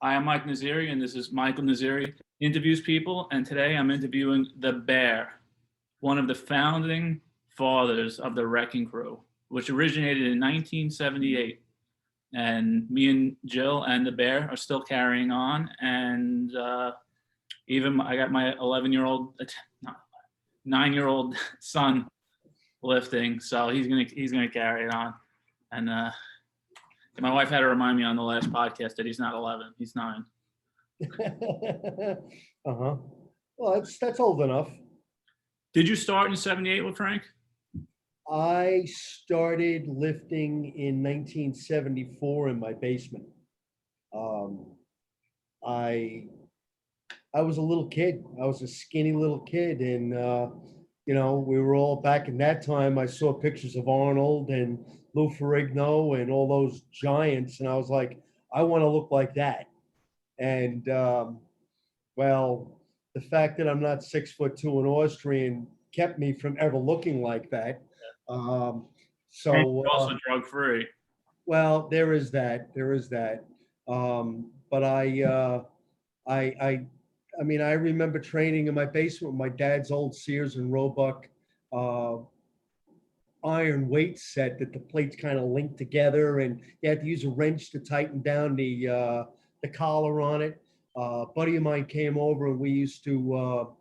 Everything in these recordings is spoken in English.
I am Mike Naziri, and this is Michael Naziri Interviews People. And today I'm interviewing the Bear, one of the founding fathers of the Wrecking Crew, which originated in 1978. And me and Jill and the Bear are still carrying on. And even I got my 9-year-old son lifting, so he's gonna carry it on. And my wife had to remind me on the last podcast that he's not 11, he's 9. Uh-huh. Well, that's old enough. Did you start in 78 with Frank? I started lifting in 1974 in my basement. Um, I I was a little kid. I was a skinny little kid, and we were all back in that time. I saw pictures of Arnold and Lou Ferrigno and all those giants, and I was like, I want to look like that. And well, the fact that I'm not 6'2" and Austrian kept me from ever looking like that. Um, And so, you're also drug free. well, there is that. There is that. But I, I, I mean, I remember training in my basement with my dad's old Sears and Roebuck uh, iron weight set that the plates kind of linked together, and you had to use a wrench to tighten down the collar on it. A buddy of mine came over, and we used to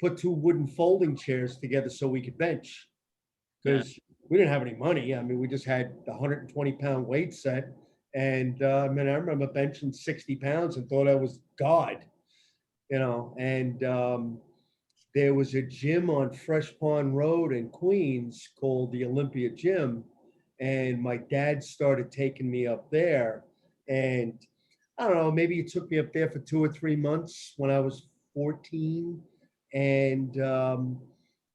put two wooden folding chairs together so we could bench because we didn't have any money. I mean, we just had the 120-pound weight set. And I remember benching 60 pounds and thought I was God, and there was a gym on Fresh Pond Road in Queens called the Olympia Gym. And my dad started taking me up there. And I don't know, maybe he took me up there for 2 or 3 months when I was 14. And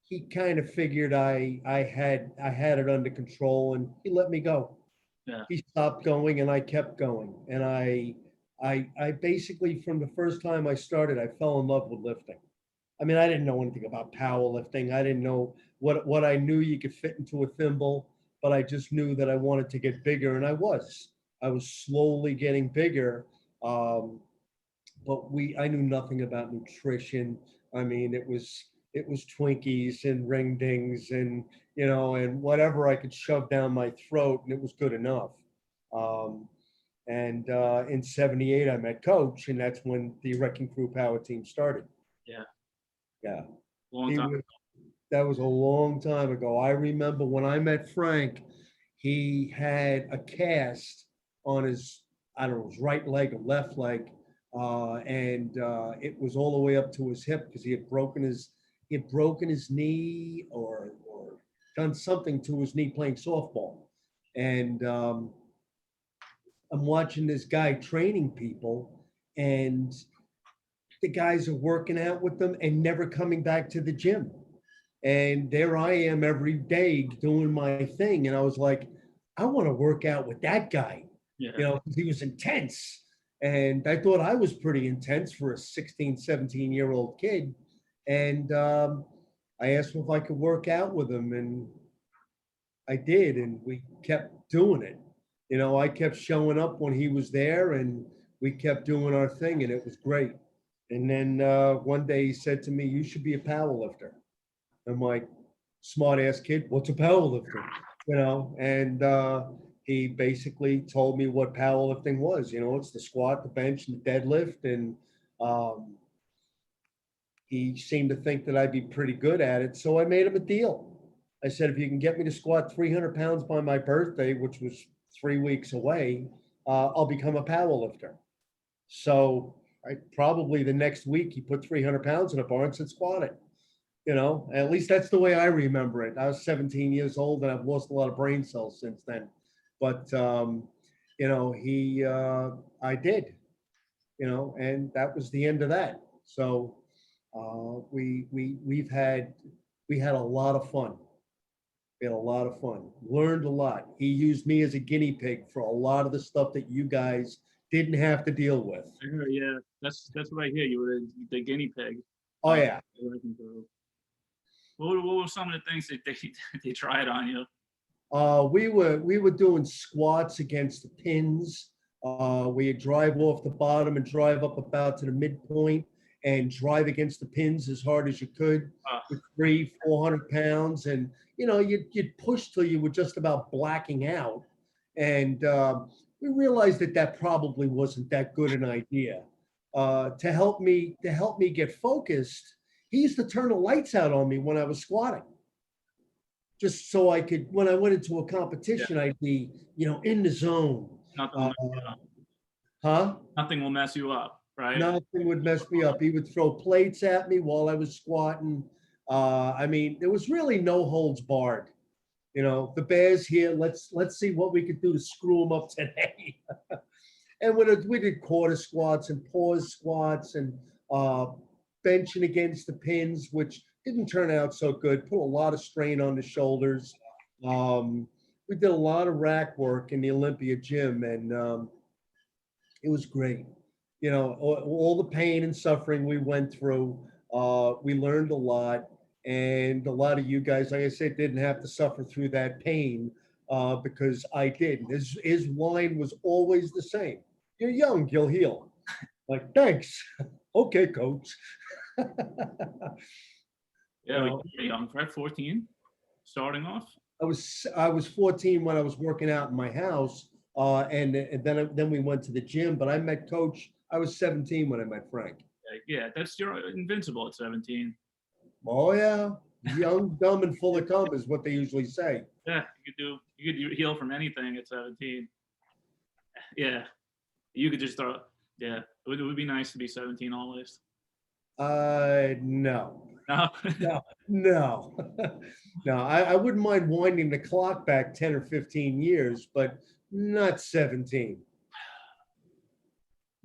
he kind of figured I had it under control, and he let me go. Yeah. He stopped going and I kept going. And I basically, from the first time I started, I fell in love with lifting. I mean, I didn't know anything about powerlifting. I didn't know what I knew you could fit into a thimble, but I just knew that I wanted to get bigger, and I was slowly getting bigger. Um, but I knew nothing about nutrition. I mean, it was Twinkies and ring dings and and whatever I could shove down my throat, and it was good enough. Um, and in '78, I met Coach, and that's when the Wrecking Crew Power Team started. Yeah. Yeah, Long he time. was, that was a long time ago. I remember when I met Frank, he had a cast on his, I don't know, his right leg or left leg, and it was all the way up to his hip because he had broken his knee or done something to his knee playing softball, and I'm watching this guy training people, and the guys are working out with them and never coming back to the gym. And there I am every day doing my thing. And I was like, I want to work out with that guy, Yeah. 'cause he was intense. And I thought I was pretty intense for a 16, 17-year-old kid. And I asked him if I could work out with him. And I did. And we kept doing it. I kept showing up when he was there, and we kept doing our thing. And it was great. And then one day he said to me, "You should be a power lifter." I'm like, smart ass kid, what's a powerlifter? And he basically told me what powerlifting was. It's the squat, the bench, and the deadlift. And um, he seemed to think that I'd be pretty good at it. So I made him a deal. I said, if you can get me to squat 300 pounds by my birthday, which was 3 weeks away, I'll become a powerlifter. So probably the next week he put 300 pounds in a bar and said, squat it. At least that's the way I remember it. I was 17 years old, and I've lost a lot of brain cells since then. But I did, and that was the end of that. So we had a lot of fun. We had a lot of fun. Learned a lot. He used me as a guinea pig for a lot of the stuff that you guys didn't have to deal with. Yeah, that's what I hear. You were the guinea pig. Oh yeah. What were some of the things that they tried on you? We were doing squats against the pins. where you drive off the bottom and drive up about to the midpoint and drive against the pins as hard as you could with 400 pounds. And, you'd push till you were just about blacking out. And we realized that probably wasn't that good an idea. To help me get focused, he used to turn the lights out on me when I was squatting, just so I could, when I went into a competition, I'd be, in the zone. Nothing will mess you up. Huh? Nothing will mess you up, right? Nothing would mess me up. He would throw plates at me while I was squatting. There was really no holds barred. The Bears here. Let's see what we could do to screw them up today. And we did quarter squats and pause squats and benching against the pins, which didn't turn out so good. Put a lot of strain on the shoulders. We did a lot of rack work in the Olympia gym, and it was great. All the pain and suffering we went through, we learned a lot. And a lot of you guys, like I said, didn't have to suffer through that pain because I did. His line was always the same. You're young, you'll heal. Like, thanks. Okay, coach. Yeah, we were young, right? 14, starting off. I was 14 when I was working out in my house, and then we went to the gym. But I met Coach. I was 17 when I met Frank. Yeah, you're invincible at 17. Oh yeah, young, dumb, and full of cum is what they usually say. Yeah, you could heal from anything at 17. Yeah, you could just throw. Yeah, it would be nice to be 17 always. No. No. No. No. I wouldn't mind winding the clock back 10 or 15 years, but not 17.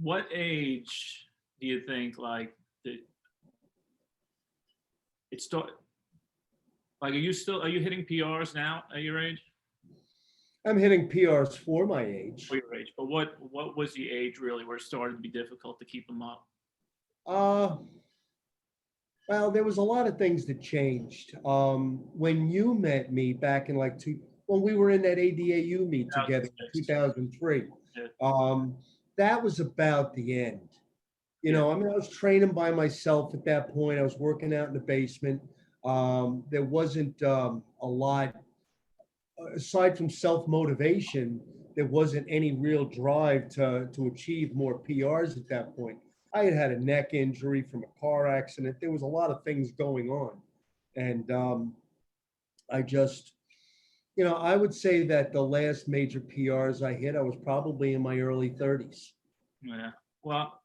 What age do you think are you hitting PRs now at your age? I'm hitting PRs for my age. For your age, but what was the age really where it started to be difficult to keep them up? Well, there was a lot of things that changed. When you met me back in when we were in that ADAU meet together in 2003, that was about the end. I was training by myself at that point. I was working out in the basement. There wasn't a lot, aside from self-motivation, there wasn't any real drive to achieve more PRs at that point. I had a neck injury from a car accident. There was a lot of things going on. And I just, I would say that the last major PRs I hit, I was probably in my early 30s. Yeah. Well,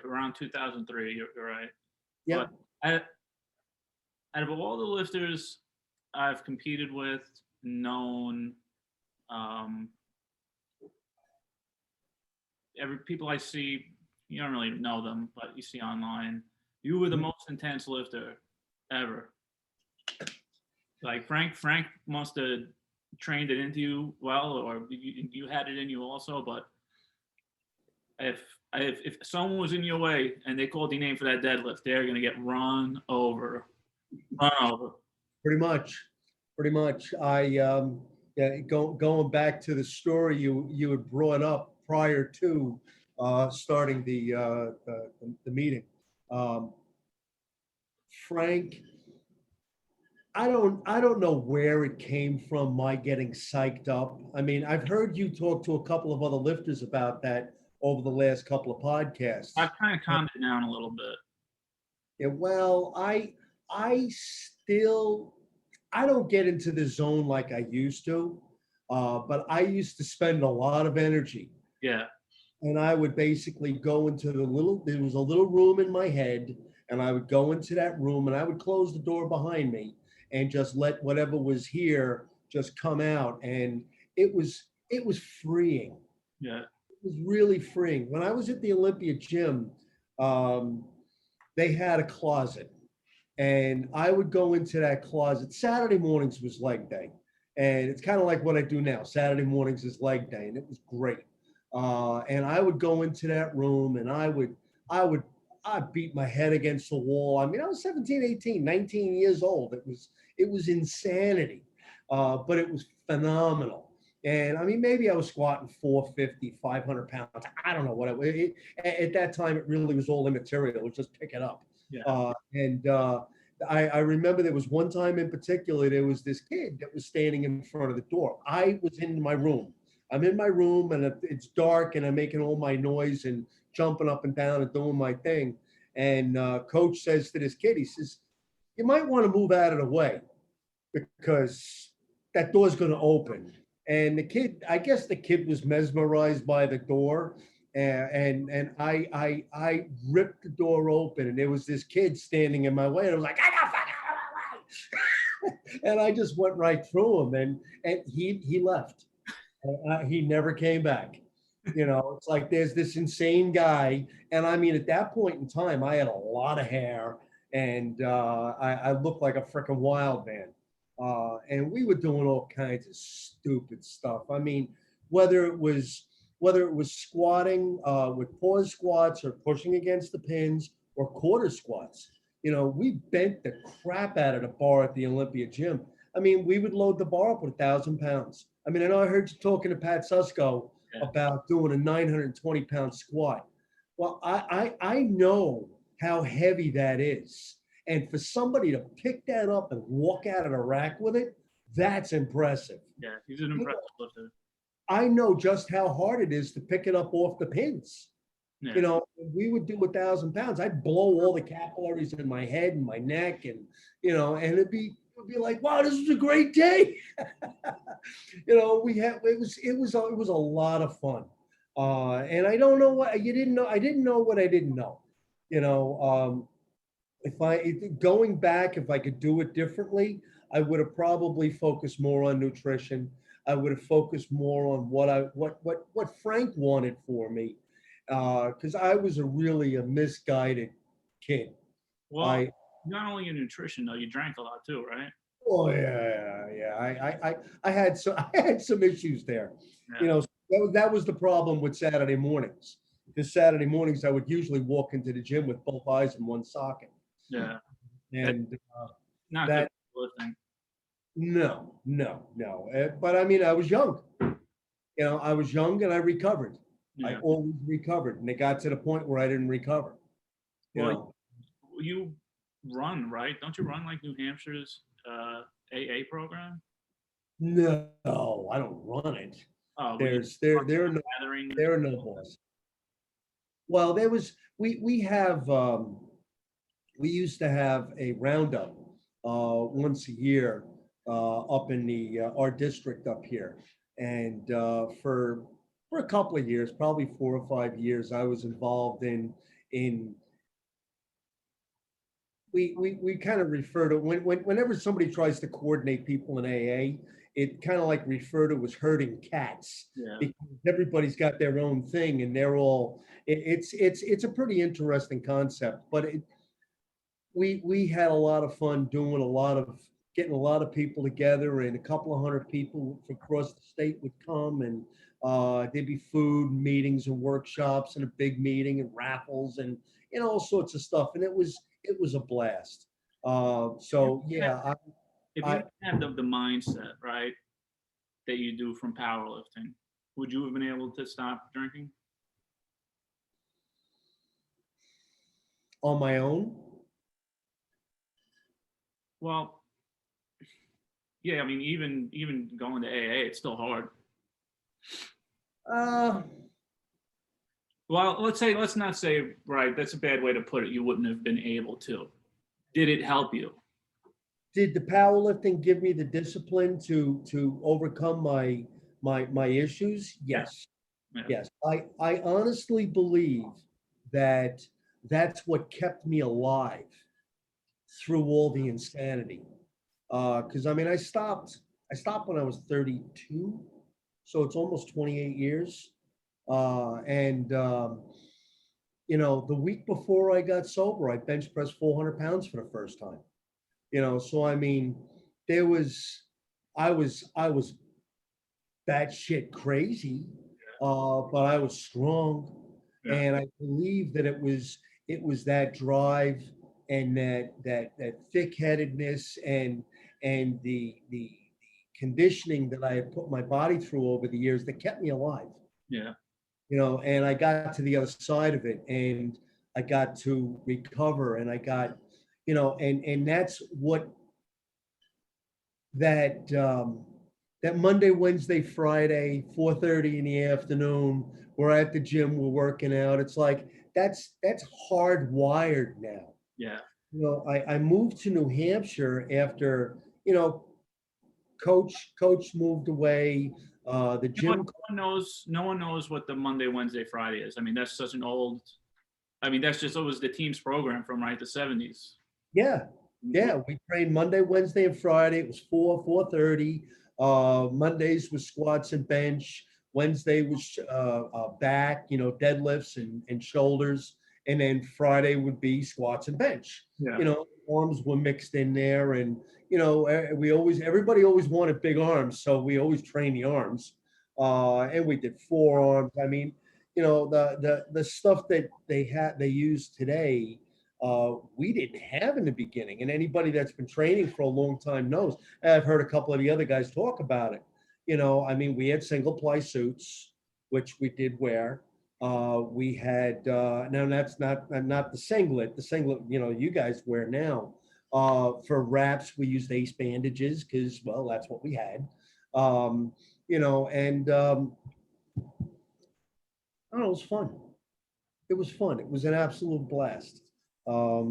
around 2003, you're right. Yeah. But out of all the lifters I've competed with, known, people I see, you don't really know them, but you see online, you were the most intense lifter ever. Like Frank must have trained it into you well, or you had it in you also. But if someone was in your way and they called your name for that deadlift, they're gonna get run over. Pretty much. Going back to the story you had brought up prior to starting the meeting, Frank. I don't know where it came from, my getting psyched up. I've heard you talk to a couple of other lifters about that over the last couple of podcasts. I've kind of calmed it down a little bit. Yeah, well, I don't get into the zone like I used to, but I used to spend a lot of energy. Yeah. And I would basically go into there was a little room in my head, and I would go into that room and I would close the door behind me and just let whatever was here just come out. And it was freeing. Yeah. It was really freeing. When I was at the Olympia gym, they had a closet, and I would go into that closet. Saturday mornings was leg day, and it's kind of like what I do now. Saturday mornings is leg day, and it was great. And I would go into that room, and I'd beat my head against the wall. I was 17, 18, 19 years old. It was insanity, but it was phenomenal. And I mean, maybe I was squatting 450, 500 pounds. I don't know what it was. At that time, it really was all immaterial. It was just pick it up. Yeah. I remember there was one time in particular, there was this kid that was standing in front of the door. I was in my room. I'm in my room and it's dark and I'm making all my noise and jumping up and down and doing my thing. And coach says to this kid, he says, you might want to move out of the way because that door's going to open. And the kid, I guess the kid was mesmerized by the door. And I ripped the door open and there was this kid standing in my way. And I was like, and I just went right through him and he left. He never came back. You know, it's like there's this insane guy. And I mean, at that point in time, I had a lot of hair and I looked like a freaking wild man. And we were doing all kinds of stupid stuff. I mean, whether it was squatting with pause squats or pushing against the pins or quarter squats. You know, we bent the crap out of the bar at the Olympia gym. I mean, we would load the bar up with 1,000 pounds. I mean, I know I heard you talking to Pat Susko about doing a 920-pound squat. Well, I know how heavy that is. And for somebody to pick that up and walk out of the rack with it, that's impressive. Yeah, he's an impressive lifter. I know just how hard it is to pick it up off the pins. Yeah. You know, we would do 1,000 pounds. I'd blow all the capillaries in my head and my neck, and you know, and it'd be like, wow, this is a great day. You know, it was a lot of fun. And I don't know what you didn't know. I didn't know what I didn't know. You know, going back, if I could do it differently, I would have probably focused more on nutrition. I would have focused more on what Frank wanted for me, because I was a misguided kid. Well, not only in nutrition though, you drank a lot too, right? Oh yeah. I had some issues there. Yeah. You know, that was the problem with Saturday mornings. Because Saturday mornings I would usually walk into the gym with both eyes in one socket. Yeah. And not that good lifting. no. But I mean, I was young. You know, I was young and I recovered. Yeah. I always recovered, and it got to the point where I didn't recover. Well, you run, right? Don't you run like New Hampshire's AA program? No, I don't run it. Oh, There are no balls. Well, we used to have a roundup once a year up in our district up here, and for a couple of years, probably 4 or 5 years, I was involved in we kind of refer to whenever somebody tries to coordinate people in AA, it kind of like refer to as herding cats. Yeah. Because everybody's got their own thing and they're all it's a pretty interesting concept, but we had a lot of fun getting a lot of people together, and a couple of hundred people from across the state would come, and there'd be food meetings and workshops and a big meeting and raffles and all sorts of stuff, and it was a blast. So yeah, if you had the mindset, right, that you do from powerlifting, would you have been able to stop drinking on my own? Well, yeah, I mean, even going to AA, it's still hard. Well, let's not say, right, that's a bad way to put it. You wouldn't have been able to. Did it help you? Did the powerlifting give me the discipline to overcome my issues? Yes. Yeah. Yes. I honestly believe that that's what kept me alive through all the insanity. Because I mean, I stopped when I was 32, so it's almost 28 years. You know, the week before I got sober, I bench pressed 400 pounds for the first time. You know, so I mean, I was batshit crazy, but I was strong, Yeah. and I believe that it was that drive and that thick-headedness and the conditioning that I had put my body through over the years that kept me alive. Yeah. And I got to the other side of it, and I got to recover, and I got, and that's what that Monday, Wednesday, Friday, 4:30 in the afternoon, we're at the gym, we're working out. It's like that's hardwired now. Yeah. I moved to New Hampshire after, coach moved away. The gym. No one knows what the Monday, Wednesday, Friday is. I mean, that's such an old. I mean, that's just always the team's program from the 70s. Yeah, we trained Monday, Wednesday, and Friday. It was 4:30. Mondays was squats and bench. Wednesday was back, deadlifts and shoulders. And then Friday would be squats and bench. Yeah. Arms were mixed in there. And, everybody always wanted big arms. So we always trained the arms. And we did forearms. I mean, the stuff that they use today, we didn't have in the beginning. And anybody that's been training for a long time knows. I've heard a couple of the other guys talk about it. I mean, we had single ply suits, which we did wear. We had now that's not the singlet. The singlet, you guys wear now. For wraps, we used ace bandages because, well, that's what we had. And I don't know, it was fun. It was fun. It was an absolute blast. Where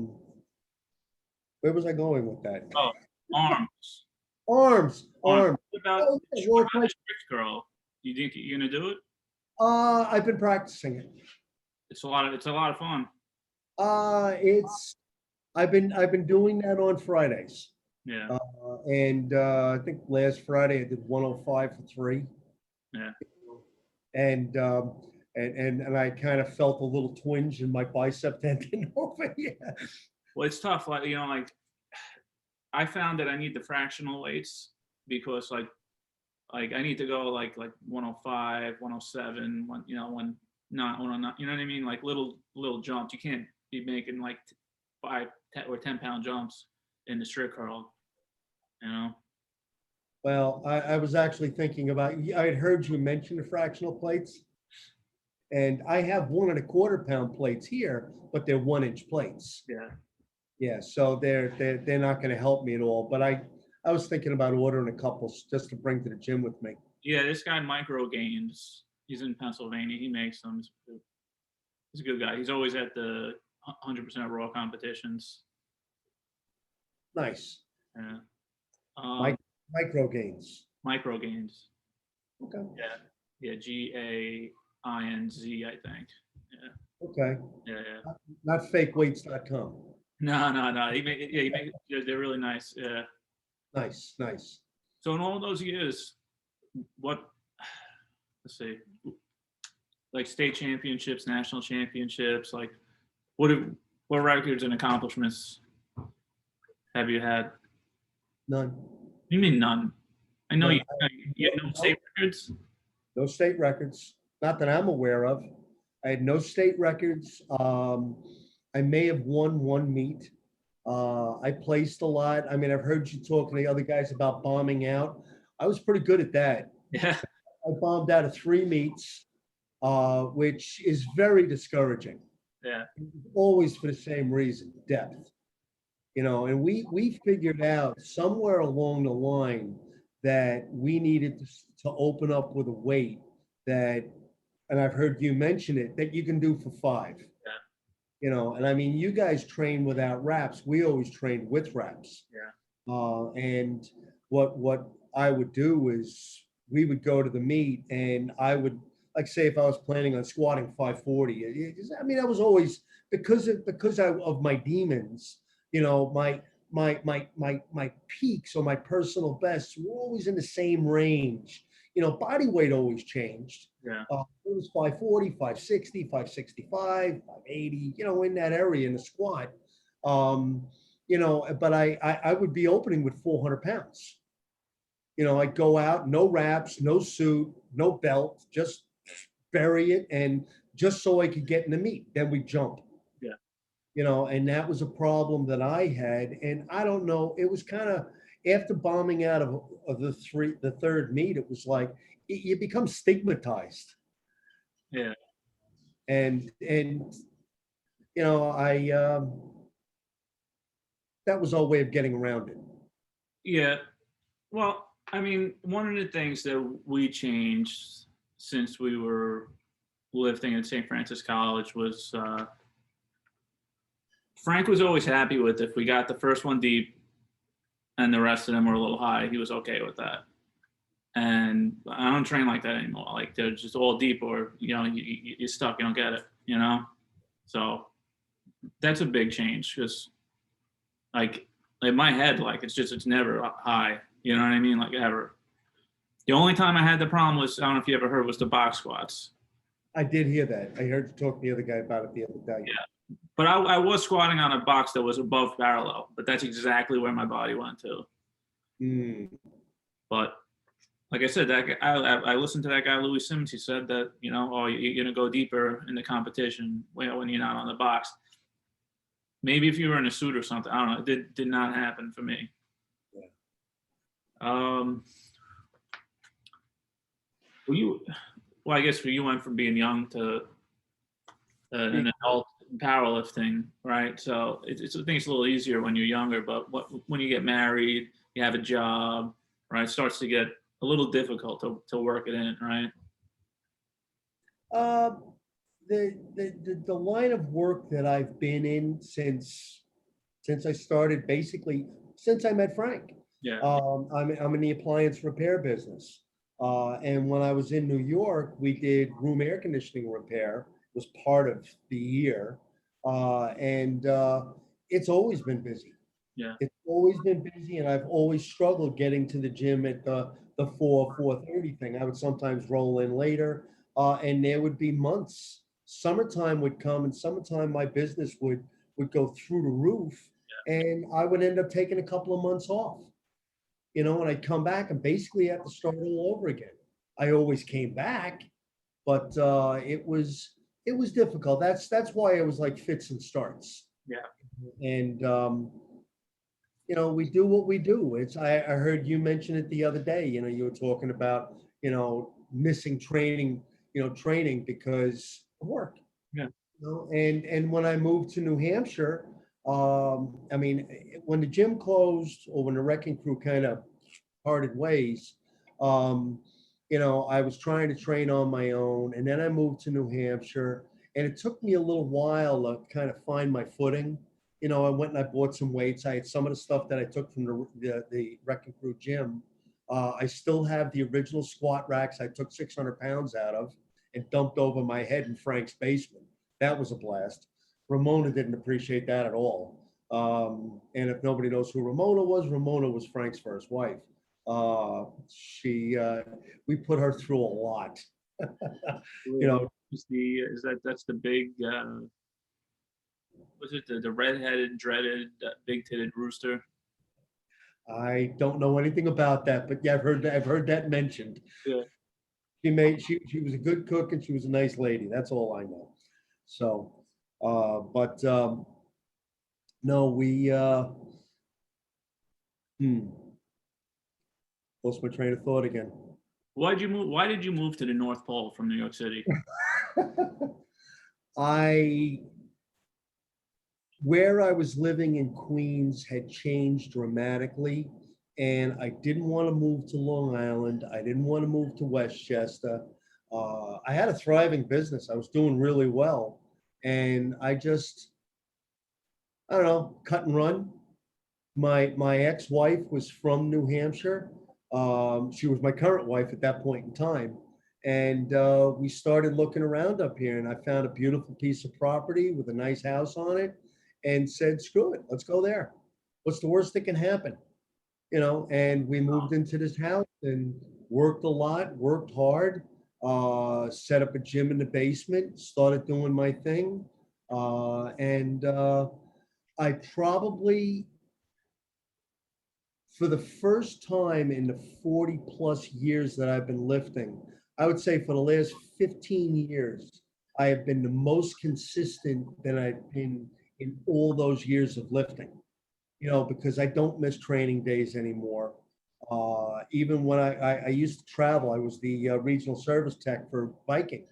was I going with that? Oh, arms. Arms. What about, Oh, yeah, what about the strict curl? You think you're gonna do it? I've been practicing it. It's a lot of fun. I've been doing that on Fridays. Yeah. And I think last Friday I did 105 for 3. Yeah. And I kind of felt a little twinge in my bicep tendon over here. Well, it's tough. I found that I need the fractional weights because I need to go like 105, 107, when not, you know what I mean? Like little jumps. You can't be making like 5 or 10 pound jumps in the strict curl, Well, I was actually thinking about, I had heard you mention the fractional plates, and I have 1.25 pound plates here, but they're 1-inch plates. Yeah. Yeah, so they're not going to help me at all. But I was thinking about ordering a couple just to bring to the gym with me. Yeah, this guy Micro Gains, he's in Pennsylvania. He makes them. He's a good guy. He's always at the 100% raw competitions. Nice. Yeah. Micro Gains. Micro Gains. Okay. Yeah. GAINZ, I think. Yeah. Okay. Yeah. Not fakeweights.com. No. They're really nice. Yeah. Nice. So in all those years, let's see, like state championships, national championships, like what records and accomplishments have you had? None. You mean none? I know No, you had no state records. No state records, not that I'm aware of. I had no state records. I may have won one meet. I placed a lot. I mean, I've heard you talking to the other guys about bombing out. I was pretty good at that. Yeah. I bombed out of 3 meets, which is very discouraging. Yeah. Always for the same reason, depth. And we figured out somewhere along the line that we needed to open up with a weight that, and I've heard you mention it, that you can do for 5. Yeah. And I mean, you guys train without wraps. We always trained with wraps. Yeah. And what I would do is we would go to the meet, and I would, like, say if I was planning on squatting 540. I mean, I was always, because of my demons, my peaks or my personal bests were always in the same range. Body weight always changed. Yeah. It was 540, 560, 565, 580, in that area in the squat. But I would be opening with 400 pounds. I'd go out, no wraps, no suit, no belt, just bury it, and just so I could get in the meet. Then we jump. Yeah. And that was a problem that I had. And I don't know, it was kind of, after bombing out of the third meet, it was like you become stigmatized. Yeah. And I that was our way of getting around it. Yeah. Well, I mean, one of the things that we changed since we were lifting at St. Francis College was Frank was always happy with if we got the first one deep and the rest of them were a little high, he was okay with that. And I don't train like that anymore. Like they're just all deep, or you're stuck, you don't get it, So that's a big change because, like, in my head, like it's never high. You know what I mean? Like ever. The only time I had the problem was, I don't know if you ever heard, was the box squats. I did hear that. I heard you talk to the other guy about it the other day. Yeah. But I was squatting on a box that was above parallel, but that's exactly where my body went to. Mm. But like I said, that I listened to that guy, Louis Simmons. He said that, oh, you're going to go deeper in the competition when you're not on the box. Maybe if you were in a suit or something. I don't know. It did not happen for me. Yeah. Well, I guess you went from being young to an adult in powerlifting, right? So I think it's a little easier when you're younger, but when you get married, you have a job, right? It starts to get a little difficult to work it in, right? The line of work that I've been in since I started, basically since I met Frank. Yeah. I'm in the appliance repair business. And when I was in New York, we did room air conditioning repair, was part of the year. And it's always been busy. Yeah. It's always been busy, and I've always struggled getting to the gym at the 4:30 thing. I would sometimes roll in later, and there would be months. Summertime would come, and summertime my business would go through the roof, and I would end up taking a couple of months off. And I'd come back and basically have to start all over again. I always came back, but it was difficult. That's why it was like fits and starts. Yeah. And we do what we do. I heard you mention it the other day. You were talking about missing training because of work. Yeah. And when I moved to New Hampshire, I mean, when the gym closed or when the wrecking crew kind of parted ways, I was trying to train on my own, and then I moved to New Hampshire, and it took me a little while to kind of find my footing. I went and I bought some weights. I had some of the stuff that I took from the wrecking crew gym. I still have the original squat racks I took 600 pounds out of and dumped over my head in Frank's basement. That was a blast. Ramona didn't appreciate that at all. And if nobody knows who Ramona was Frank's first wife. We put her through a lot. That's the big, was it the redheaded, dreaded, big titted rooster? I don't know anything about that, but yeah, I've heard that mentioned. Yeah. She was a good cook and she was a nice lady. That's all I know. So, but no, we lost my train of thought again. Why did you move to the North Pole from New York City? Where I was living in Queens had changed dramatically, and I didn't want to move to Long Island. I didn't want to move to Westchester. I had a thriving business. I was doing really well, and I don't know, cut and run. My ex-wife was from New Hampshire. She was my current wife at that point in time. And we started looking around up here, and I found a beautiful piece of property with a nice house on it and said, screw it, let's go there. What's the worst that can happen? And we moved into this house and worked a lot, worked hard, set up a gym in the basement, started doing my thing. And I probably, for the first time in the 40 plus years that I've been lifting, I would say for the last 15 years, I have been the most consistent that I've been in all those years of lifting. because I don't miss training days anymore. Even when I used to travel, I was the regional service tech for Viking,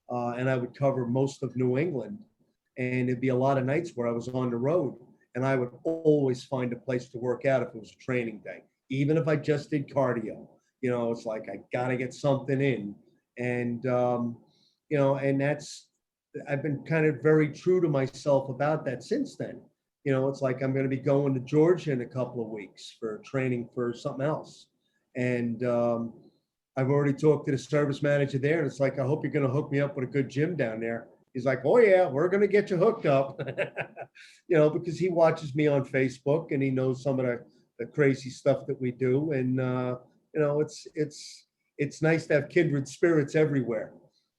and I would cover most of New England. And it'd be a lot of nights where I was on the road, and I would always find a place to work out if it was a training day, even if I just did cardio. It's like I gotta get something in, and and that's I've been kind of very true to myself about that since then. It's like I'm going to be going to Georgia in a couple of weeks for training for something else. And I've already talked to the service manager there, and it's like, I hope you're going to hook me up with a good gym down there. He's like, oh, yeah, we're going to get you hooked up, because he watches me on Facebook and he knows some of the crazy stuff that we do. And, it's nice to have kindred spirits everywhere.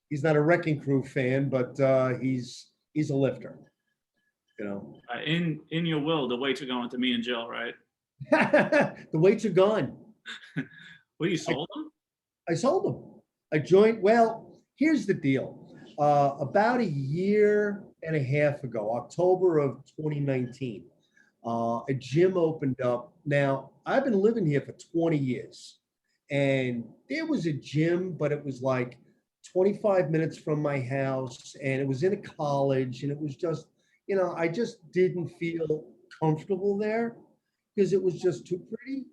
He's not a Wrecking Crew fan, but he's a lifter. In your will, the weights are going to me and Jill, right? The weights are gone. Well, you sold them? I sold them. I joined. Well, here's the deal. About a year and a half ago, October of 2019, a gym opened up. Now, I've been living here for 20 years, and there was a gym, but it was like 25 minutes from my house, and it was in a college, and it was just, I just didn't feel comfortable there because it was just too pretty.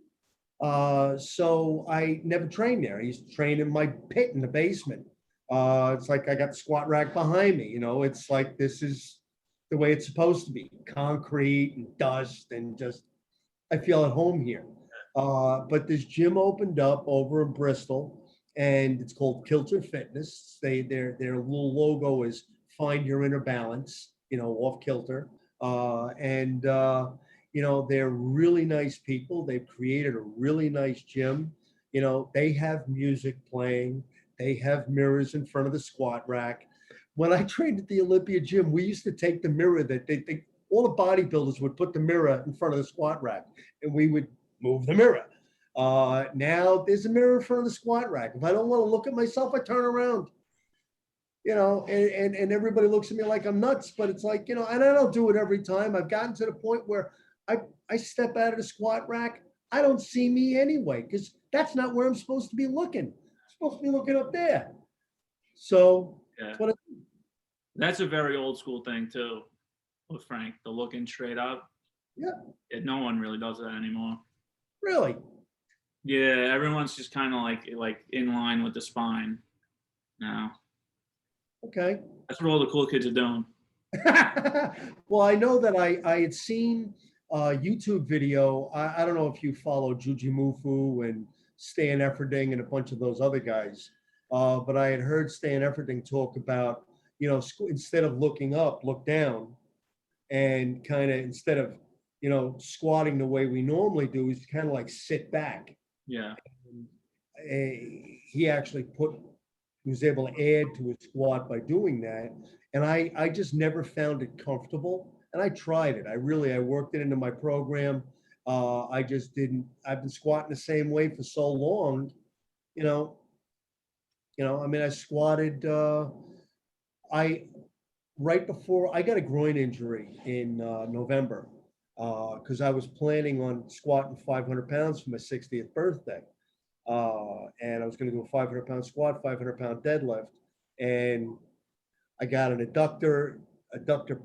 So I never trained there. I used to train in my pit in the basement. It's like I got the squat rack behind me. It's like this is the way it's supposed to be: concrete and dust, and just I feel at home here. But this gym opened up over in Bristol, and it's called Kilter Fitness. Their little logo is "Find Your Inner Balance," off kilter. And they're really nice people. They've created a really nice gym. They have music playing. They have mirrors in front of the squat rack. When I trained at the Olympia gym, we used to take the mirror that they all the bodybuilders would put the mirror in front of the squat rack, and we would move the mirror. Now there's a mirror in front of the squat rack. If I don't want to look at myself, I turn around. And everybody looks at me like I'm nuts, but it's like, and I don't do it every time. I've gotten to the point where I step out of the squat rack. I don't see me anyway, because that's not where I'm supposed to be looking. I'm supposed to be looking up there. So Yeah. that's That's a very old school thing too, with Frank, the looking straight up. Yeah. No one really does that anymore. Really? Yeah, everyone's just kind of like in line with the spine now. Okay. That's what all the cool kids are doing. Well, I know that I had seen a YouTube video. I don't know if you follow Juji Mufu and Stan Efferding and a bunch of those other guys, but I had heard Stan Efferding talk about, instead of looking up, look down, and kind of instead of, squatting the way we normally do, is kind of like sit back. Yeah. He actually was able to add to his squat by doing that. And I just never found it comfortable. And I tried it. I worked it into my program. I just didn't. I've been squatting the same way for so long. I mean, I squatted. Right before I got a groin injury in November, because I was planning on squatting 500 pounds for my 60th birthday. And I was going to do a 500-pound squat, 500-pound deadlift. And I got an adductor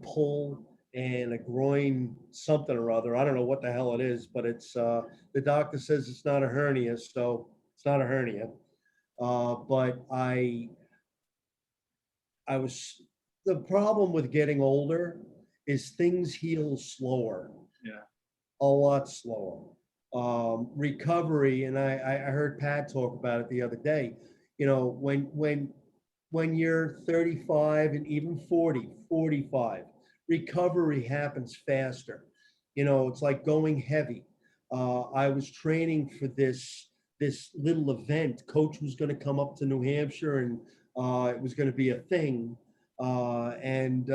pull, and a groin something or other. I don't know what the hell it is, but it's the doctor says it's not a hernia, so it's not a hernia. But I was, the problem with getting older is things heal slower. Yeah. A lot slower. Recovery, and I heard Pat talk about it the other day. When you're 35 and even 40, 45, recovery happens faster. It's like going heavy. I was training for this little event. Coach was going to come up to New Hampshire, and it was going to be a thing. And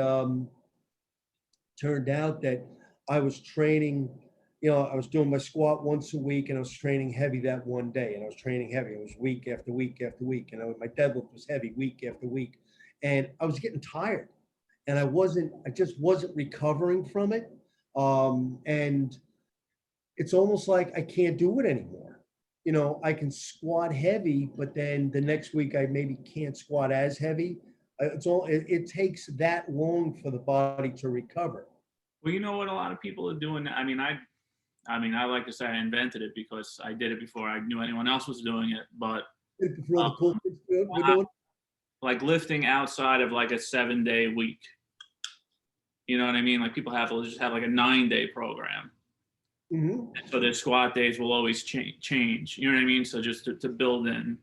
turned out that I was training. I was doing my squat once a week, and I was training heavy that one day, and I was training heavy. It was week after week after week, and my deadlift was heavy week after week, and I was getting tired, and I just wasn't recovering from it. And it's almost like I can't do it anymore. You know, I can squat heavy, but then the next week I maybe can't squat as heavy. It takes that long for the body to recover. Well, you know what a lot of people are doing. I like to say I invented it because I did it before I knew anyone else was doing it. But Before the um, cool kids were doing. like lifting outside of like a 7-day week. You know what I mean? Like people just have like a 9-day program. Mhm. So their squat days will always change. You know what I mean? So just to build in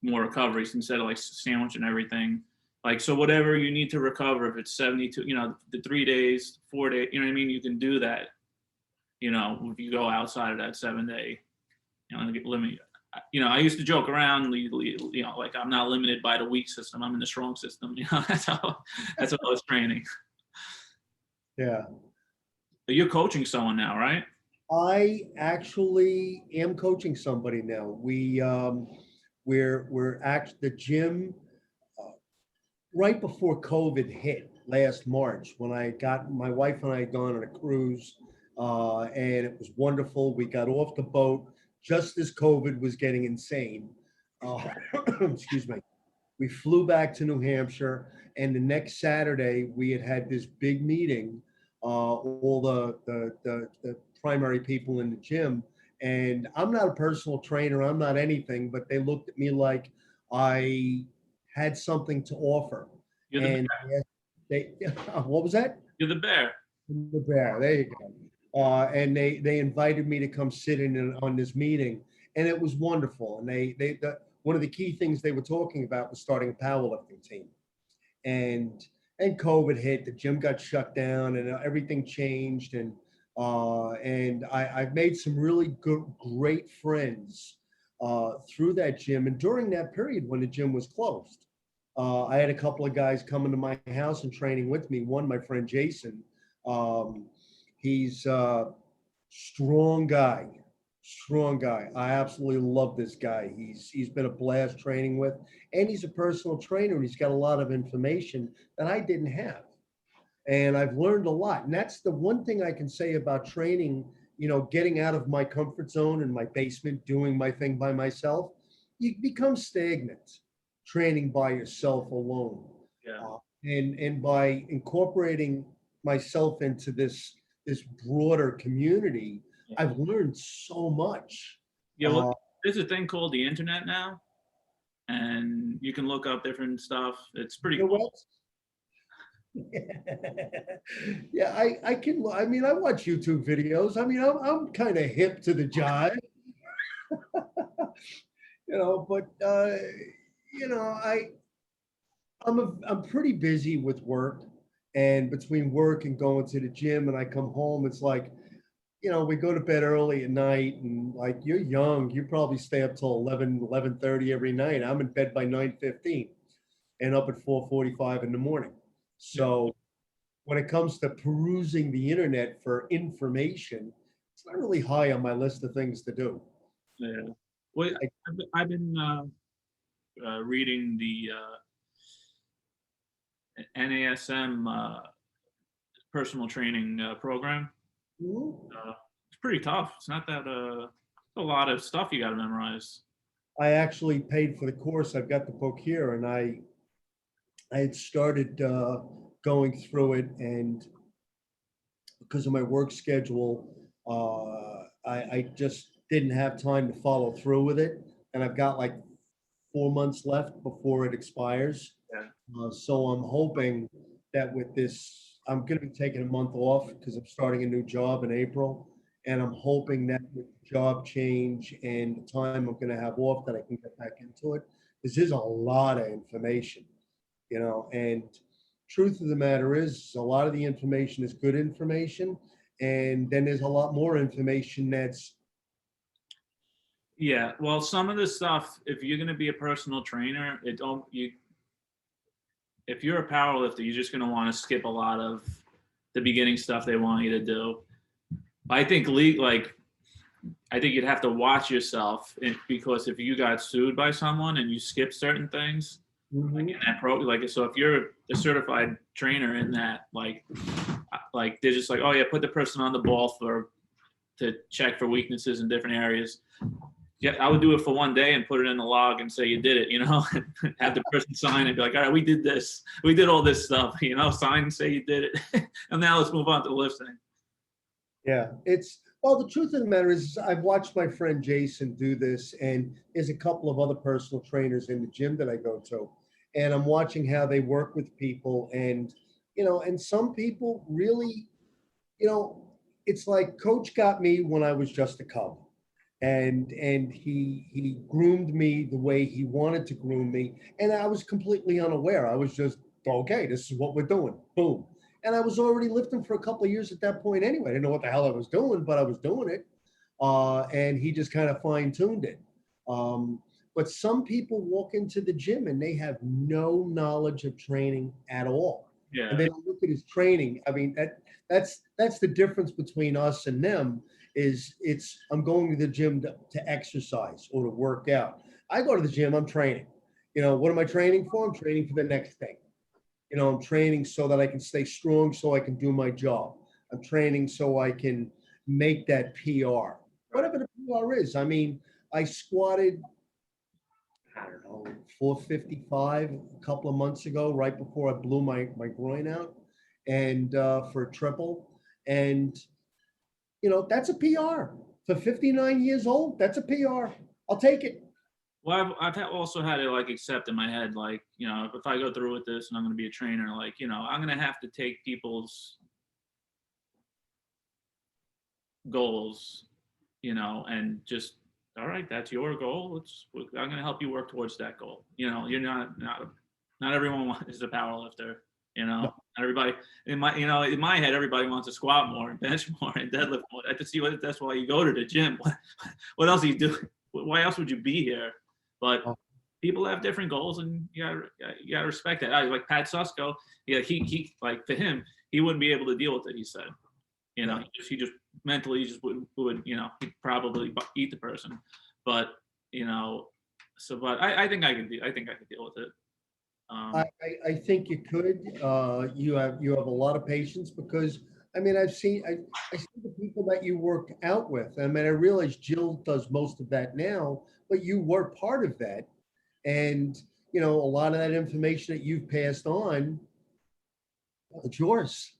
more recoveries instead of like sandwiching everything. Like, so whatever you need to recover, if it's 72, the 3 days, 4 days, you know what I mean? You can do that, if you go outside of that 7-day, limit. I used to joke around, like I'm not limited by the weak system. I'm in the strong system. That's how I was training. Yeah. But you're coaching someone now, right? I actually am coaching somebody now. We're at the gym uh, right before COVID hit last March, when I got my wife and I had gone on a cruise, and it was wonderful. We got off the boat just as COVID was getting insane. Uh, excuse me. We flew back to New Hampshire, and the next Saturday we had this big meeting, all the primary people in the gym. And I'm not a personal trainer, I'm not anything, but they looked at me like I had something to offer. You're the And they, what was that? you're the bear. The bear. There you go. And they invited me to come sit in on this meeting, and it was wonderful. And one of the key things they were talking about was starting a powerlifting team. And COVID hit, the gym got shut down, and everything changed. And I've made some really good, great friends through that gym. And during that period when the gym was closed, I had a couple of guys coming to my house and training with me. One, my friend Jason, um, he's a strong guy, strong guy. I absolutely love this guy. He's been a blast training with, and he's a personal trainer. And he's got a lot of information that I didn't have, and I've learned a lot. And that's the one thing I can say about training. Getting out of my comfort zone in my basement, doing my thing by myself, you become stagnant training by yourself alone. Yeah. And by incorporating myself into this broader community, Yeah. I've learned so much. Yeah. Well, there's a thing called the internet now, and you can look up different stuff. It's pretty cool. Yeah, I can. I mean, I watch YouTube videos. I mean, I'm kind of hip to the jive, But I'm pretty busy with work, and between work and going to the gym, and I come home, it's like, we go to bed early at night, and like, you're young, you probably stay up till 11:30 every night. I'm in bed by 9:15 and up at 4:45 in the morning. So when it comes to perusing the internet for information, it's not really high on my list of things to do. Yeah. Well, I've been reading the NASM personal training program. It's pretty tough. It's not that a lot of stuff you got to memorize. I actually paid for the course. I've got the book here, and I had started going through it, and because of my work schedule, I just didn't have time to follow through with it. And I've got like 4 months left before it expires. Yeah. So I'm hoping that with this, I'm going to be taking a month off because I'm starting a new job in April. And I'm hoping that with the job change and the time I'm going to have off, that I can get back into it. This is a lot of information, and truth of the matter is, a lot of the information is good information. And then there's a lot more information that's. Yeah. Well, some of the stuff, if you're going to be a personal trainer, if you're a powerlifter, you're just going to want to skip a lot of the beginning stuff they want you to do. I think I think you'd have to watch yourself, because if you got sued by someone and you skip certain things, like in that so if you're a certified trainer in that, like they're just like, oh yeah, put the person on the ball for to check for weaknesses in different areas. Yeah, I would do it for one day and put it in the log and say you did it, have the person sign and be like, all right, we did this. We did all this stuff, sign and say you did it. And now let's move on to lifting. Yeah, well, the truth of the matter is I've watched my friend Jason do this, and there's a couple of other personal trainers in the gym that I go to, and I'm watching how they work with people, and and some people really, it's like coach got me when I was just a cub, and he groomed me the way he wanted to groom me, and I was completely unaware. I was just, okay, this is what we're doing, boom. And I was already lifting for a couple of years at that point anyway. I didn't know what the hell I was doing, but I was doing it. And he just kind of fine-tuned it. But some people walk into the gym and they have no knowledge of training at all. Yeah. And they don't look at his training. I mean, that's the difference between us and them. I'm going to the gym to exercise or to work out. I go to the gym, I'm training. What am I training for? I'm training for the next thing. I'm training so that I can stay strong, so I can do my job. I'm training so I can make that PR, whatever the PR is. I mean, I squatted, I don't know, 455 a couple of months ago, right before I blew my groin out, and for a triple. And, that's a PR. For 59 years old, that's a PR. I'll take it. Well, I've also had to accept in my head, if I go through with this and I'm going to be a trainer, I'm going to have to take people's goals, and just, all right, that's your goal. I'm going to help you work towards that goal. You're not everyone is a power lifter. No. Not everybody in my head, everybody wants to squat more and bench more and deadlift more. That's why you go to the gym. What else are you doing? Why else would you be here? But people have different goals, and you gotta respect that. Like Pat Susko, he for him, he wouldn't be able to deal with it. He said, he just mentally just would he'd probably eat the person. But but I think I could deal with it. I think you could. You have a lot of patience because I mean I see the people that you work out with. I mean I realize Jill does most of that now, but you were part of that, and a lot of that information that you've passed on, it's yours.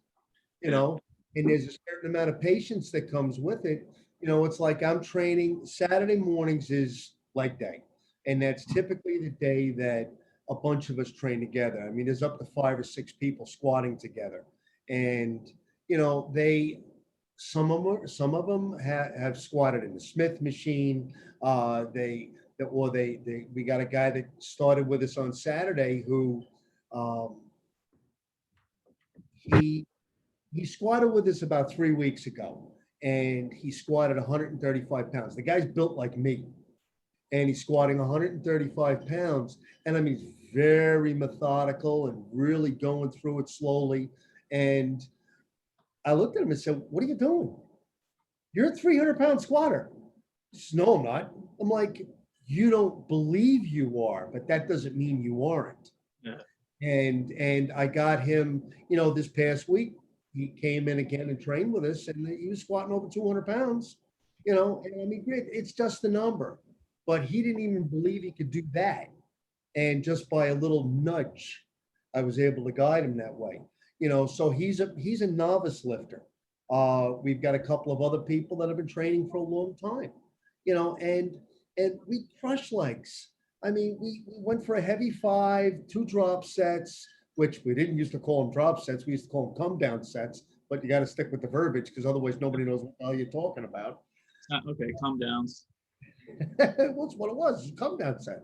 And there's a certain amount of patience that comes with it. It's like I'm training. Saturday mornings is leg day, and that's typically the day that a bunch of us train together. I mean, there's up to 5 or 6 people squatting together, and some of them have squatted in the Smith machine. We got a guy that started with us on Saturday who he squatted with us about 3 weeks ago, and he squatted 135 pounds. The guy's built like me, and he's squatting 135 pounds. And I mean, he's very methodical and really going through it slowly. And I looked at him and said, "What are you doing? You're a 300-pound squatter." He says, "No, I'm not." I'm like, "You don't believe you are, but that doesn't mean you aren't." Yeah. And I got him, this past week, he came in again and trained with us, and he was squatting over 200 pounds, and I mean, it's just a number, but he didn't even believe he could do that. And just by a little nudge, I was able to guide him that way, so he's a novice lifter. We've got a couple of other people that have been training for a long time, and we crush legs. I mean, we went for a heavy 5, 2 drop sets, which we didn't used to call them drop sets. We used to call them come down sets, but you got to stick with the verbiage because otherwise nobody knows what the hell you're talking about. Okay, come downs. That's what it was, a come down set.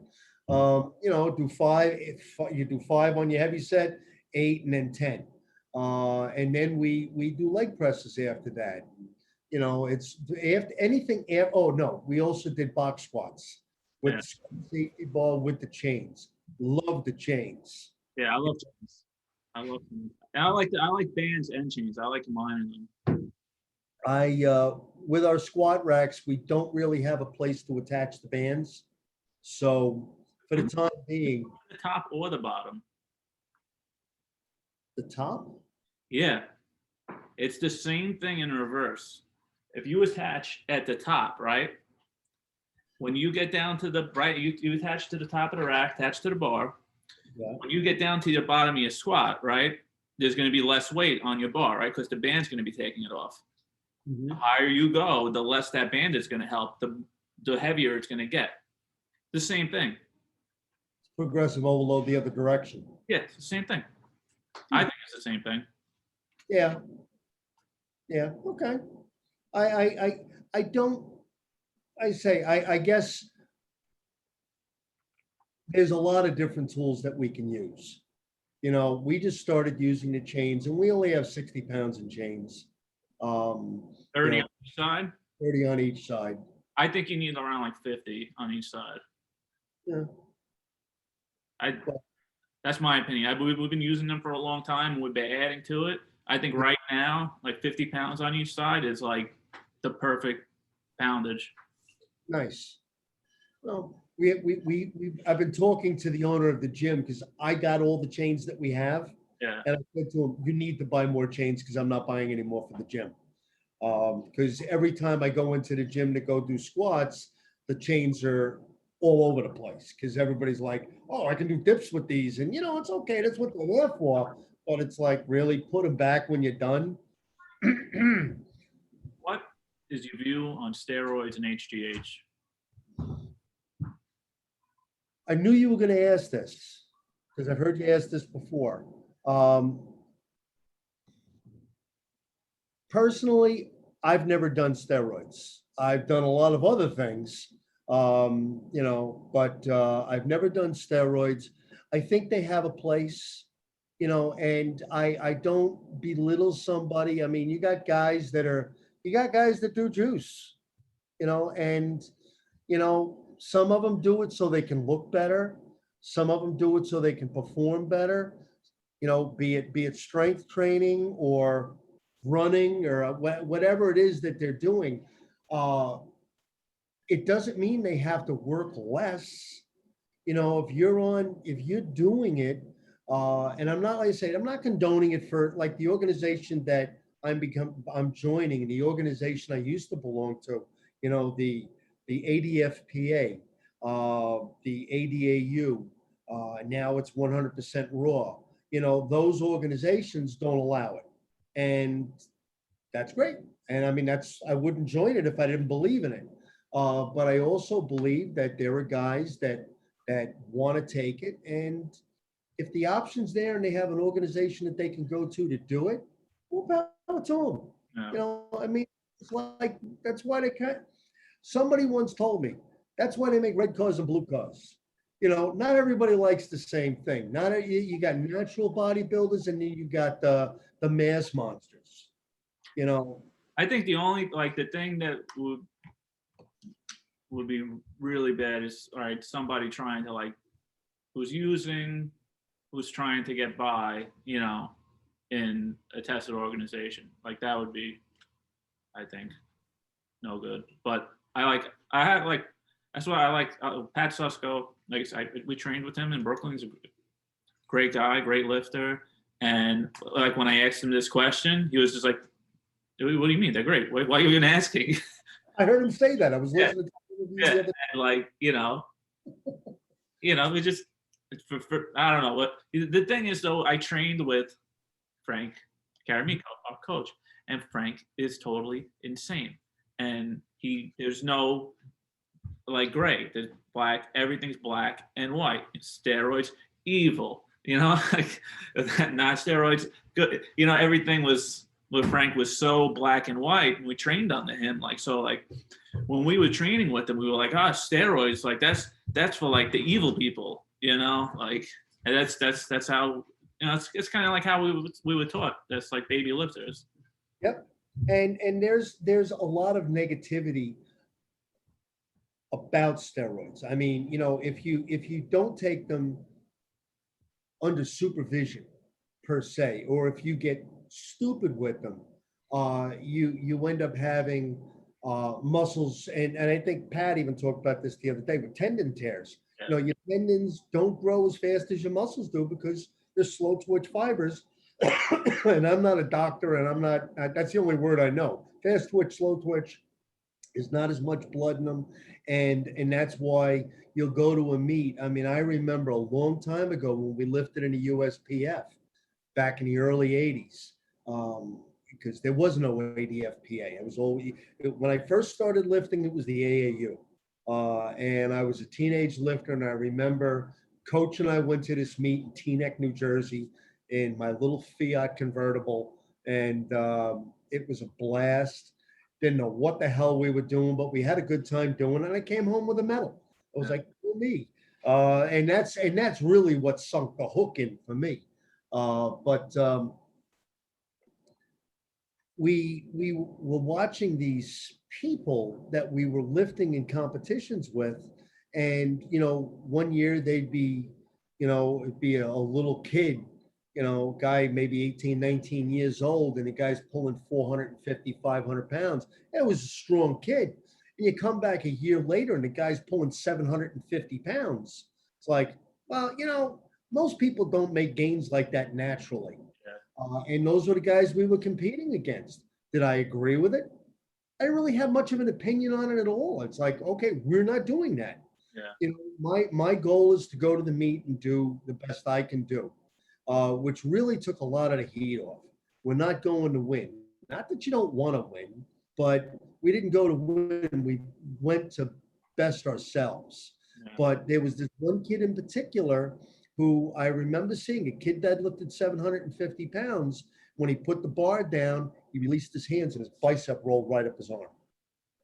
Do 5, you do 5 on your heavy set, 8, and then 10. And then we do leg presses after that. It's after anything. Oh no, we also did box squats with the safety ball with the chains. Love the chains. Yeah, I love chains. And I like bands and chains. I like combining them. With our squat racks, we don't really have a place to attach the bands. So for the time being, the top or the bottom. The top? Yeah, it's the same thing in reverse. if you attach at the top, right? When you get down to the right, you attach to the top of the rack, attach to the bar. Yeah. When you get down to the bottom of your squat, right, there's going to be less weight on your bar, right? Because the band's going to be taking it off. Mhm. The higher you go, the less that band is going to help, the heavier it's going to get. The same thing. Progressive overload the other direction. Yeah, it's the same thing. I think it's the same thing. Yeah. Yeah. Okay. I don't, I guess there's a lot of different tools that we can use. You know, we just started using the chains and we only have 60 pounds in chains. 30 know, on each side. 30 on each side. I think you need around like 50 on each side. Yeah. That's my opinion. We've been using them for a long time. We've been adding to it. I think right now, like 50 pounds on each side is like the perfect poundage. Nice. Well, I've been talking to the owner of the gym because I got all the chains that we have. Yeah. And I said to him, you need to buy more chains because I'm not buying any more for the gym. Because every time I go into the gym to go do squats, the chains are all over the place because everybody's like, oh, I can do dips with these. And, you know, it's okay. That's what they're there for. But it's like, really put them back when you're done. What is your view on steroids and HGH? I knew you were going to ask this because I've heard you ask this before. Personally, I've never done steroids. I've done a lot of other things, you know, but I've never done steroids. I think they have a place, you know, and I don't belittle somebody. I mean, you got guys that do juice, you know, and, you know, some of them do it so they can look better. Some of them do it so they can perform better, you know, be it strength training or running or whatever it is that they're doing. It doesn't mean they have to work less. You know, if you're doing it, and I'm not, like I say, I'm not condoning it for like the organization that I'm joining, the organization I used to belong to, you know, the ADFPA, the ADAU, now it's 100% raw. You know, those organizations don't allow it. And that's great. And I mean, I wouldn't join it if I didn't believe in it. But I also believe that there are guys that want to take it. And if the option's there and they have an organization that they can go to do it, well, power to them. Yeah. You know, I mean, it's like, that's why they can't. Somebody once told me, that's why they make red cars and blue cars. You know, not everybody likes the same thing. You got natural bodybuilders and then you got the mass monsters. You know, I think the only the thing that would be really bad is somebody trying to who's trying to get by, you know, in a tested organization. Like that would be, I think, no good. But that's why I like Pat Susko. Like we trained with him in Brooklyn. He's a great guy, great lifter. And like when I asked him this question, he was just like, "What do you mean? They're great. Why are you even asking?" I heard him say that. I was listening to the other and like, you know, we just I don't know what the thing is though. I trained with Frank Caramico, our coach, and Frank is totally insane. And there's no gray. There's black. Everything's black and white. Steroids, evil. You know, like not steroids, good. You know, everything was with Frank was so black and white. And we trained under him, when we were training with him, we were like, steroids, like that's for like the evil people. You know, and that's how. You know, it's kind of like how we were taught. That's like baby lifters. Yep, and there's a lot of negativity about steroids. I mean, you know, if you don't take them under supervision per se, or if you get stupid with them, you end up having muscles, and I think Pat even talked about this the other day with tendon tears. Yeah. You know, your tendons don't grow as fast as your muscles do because they're slow twitch fibers. And I'm not a doctor, and I'm not, that's the only word I know. Fast twitch, slow twitch, is not as much blood in them, and that's why you'll go to a meet. I mean, I remember a long time ago when we lifted in the USPF back in the early 80s, because there was no ADFPA. It was always, when I first started lifting, it was the AAU, and I was a teenage lifter, and I remember Coach and I went to this meet in Teaneck, New Jersey, in my little Fiat convertible, and it was a blast. Didn't know what the hell we were doing, but we had a good time doing it. And I came home with a medal. I was like, for me. And that's really what sunk the hook in for me. But we were watching these people that we were lifting in competitions with, and one year they'd be, it'd be a little kid, guy maybe 18, 19 years old, and the guy's pulling 450, 500 pounds. It was a strong kid. And you come back a year later and the guy's pulling 750 pounds. It's like, well, most people don't make gains like that naturally. And those were the guys we were competing against. Did I agree with it? I didn't really have much of an opinion on it at all. It's like, okay, we're not doing that. Yeah. My goal is to go to the meet and do the best I can do, which really took a lot of the heat off. We're not going to win. Not that you don't want to win, but we didn't go to win. We went to best ourselves. Yeah. But there was this one kid in particular who I remember seeing, a kid that lifted 750 pounds. When he put the bar down, he released his hands and his bicep rolled right up his arm.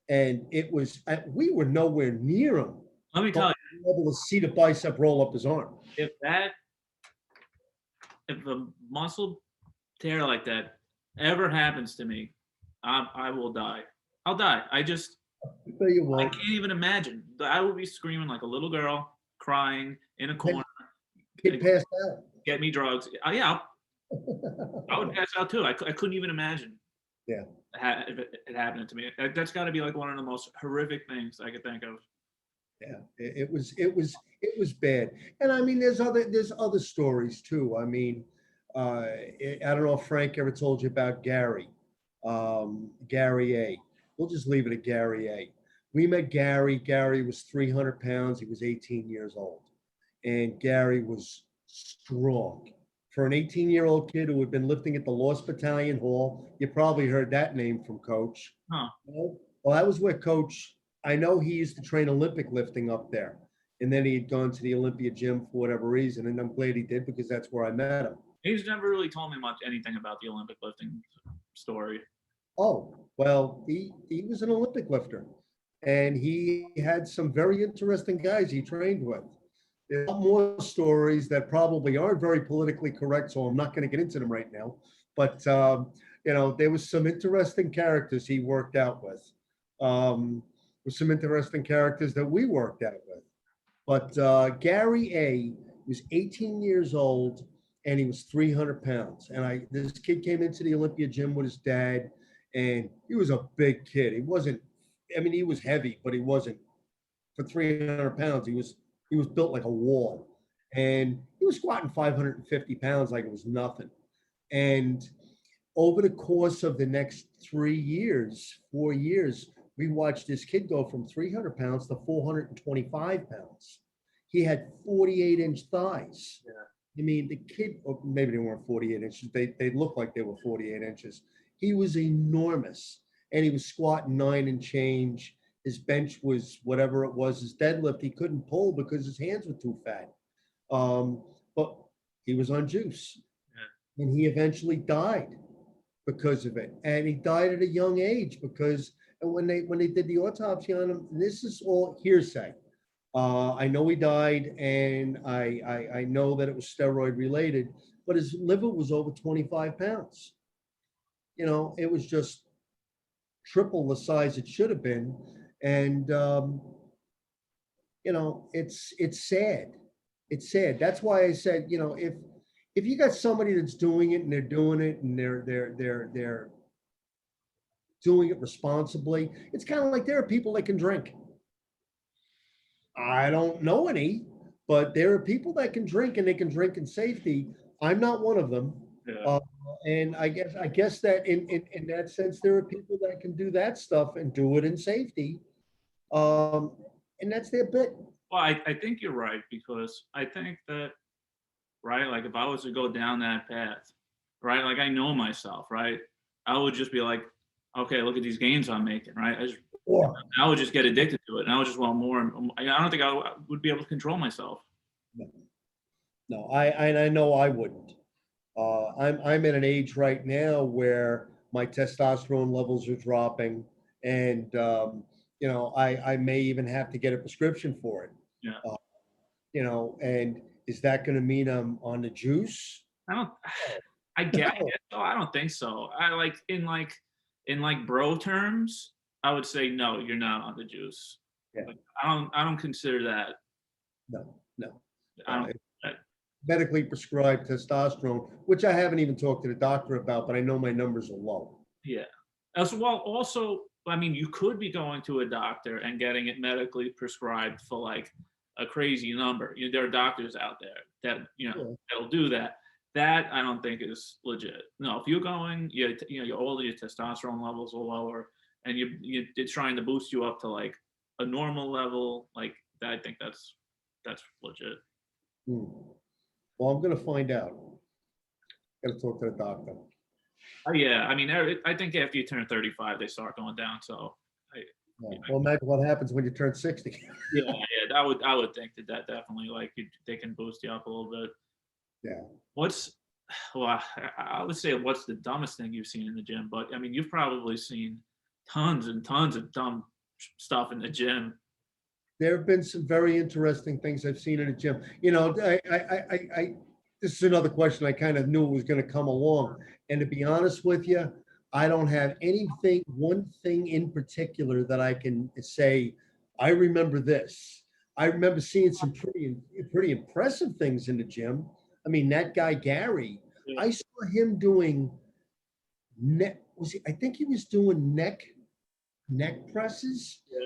And it was, we were nowhere near him. Let me tell you, We were able to see the bicep roll up his arm. if a muscle tear like that ever happens to me, I will die. I'll die. I Tell you I what, can't even imagine. I would be screaming like a little girl, crying in a corner. kid passed out. Get me drugs. Yeah, I would pass out too. I couldn't even imagine. Yeah. If it happened to me. That's got to be like one of the most horrific things I could think of. Yeah, it was bad. And I mean, there's other stories too. I mean, I don't know if Frank ever told you about Gary, Gary A. We'll just leave it at Gary A. We met Gary. Gary was 300 pounds. He was 18 years old, and Gary was strong. For an 18-year-old kid who had been lifting at the Lost Battalion Hall, you probably heard that name from Coach. Huh. Well, that was where Coach, I know he used to train Olympic lifting up there. And then he had gone to the Olympia gym for whatever reason. And I'm glad he did, because that's where I met him. He's never really told me anything about the Olympic lifting story. Oh, well, he was an Olympic lifter. And he had some very interesting guys he trained with. There are more stories that probably aren't very politically correct, so I'm not going to get into them right now. But, there was some interesting characters he worked out with. With some interesting characters that we worked out with. But Gary A. was 18 years old, and he was 300 pounds. And this kid came into the Olympia gym with his dad, and he was a big kid. He wasn't, he was heavy, but he wasn't, for 300 pounds, he was built like a wall. And he was squatting 550 pounds like it was nothing. And over the course of the next 4 years, we watched this kid go from 300 pounds to 425 pounds. He had 48-inch thighs. Yeah. The kid, or maybe they weren't 48 inches. They looked like they were 48 inches. He was enormous, and he was squatting 9 and change. His bench was whatever it was. His deadlift, he couldn't pull because his hands were too fat. But he was on juice. Yeah. And he eventually died because of it. And he died at a young age because when they did the autopsy on him, this is all hearsay. I know he died, and I know that it was steroid related, but his liver was over 25 pounds. It was just triple the size it should have been. And, it's sad. It's sad. That's why I said, if you got somebody that's doing it and they're doing it and they're doing it responsibly, it's kind of like there are people that can drink. I don't know any, but there are people that can drink, and they can drink in safety. I'm not one of them. Yeah. Uh, and I guess that in that sense, there are people that can do that stuff and do it in safety. Um, and that's their bit. Well, I think you're right because I think that, right, like if I was to go down that path, right, like I know myself, right, I would just be like, okay, look at these gains I'm making, right? Or I would just get addicted to it, and I would just want more. And I don't think I would be able to control myself. no, I know I wouldn't. I'm at an age right now where my testosterone levels are dropping, and I may even have to get a prescription for it. Yeah, Uh, and is that going to mean I'm on the juice? I don't. No, I get no. it. No, I don't think so. I like in bro terms, I would say no, you're not on the juice. Yeah, Like, I don't consider that. no, no. I don't. It's medically prescribed testosterone, which I haven't even talked to the doctor about, but I know my numbers are low. Yeah. As well, also, I mean, you could be going to a doctor and getting it medically prescribed for like a crazy number. There are doctors out there that Yeah. that'll do that. That I don't think is legit. No, if you're going, you're older, your testosterone levels are lower, and you're trying to boost you up to like a normal level, like that, I think that's legit. Hmm. Well, I'm going to find out. Got to talk to the doctor. Oh yeah, I mean, I think after you turn 35, they start going down. So I, Yeah. Well, imagine what happens when you turn 60. yeah, I would think that definitely like they can boost you up a little bit. Yeah. What's well, I would say what's the dumbest thing you've seen in the gym? But I mean, you've probably seen tons and tons of dumb stuff in the gym. There have been some very interesting things I've seen in the gym. This is another question I kind of knew was going to come along. And to be honest with you, I don't have one thing in particular that I can say, I remember this. I remember seeing some pretty impressive things in the gym. I mean, that guy, Gary, Yeah, I saw him doing I think he was doing neck presses. yeah.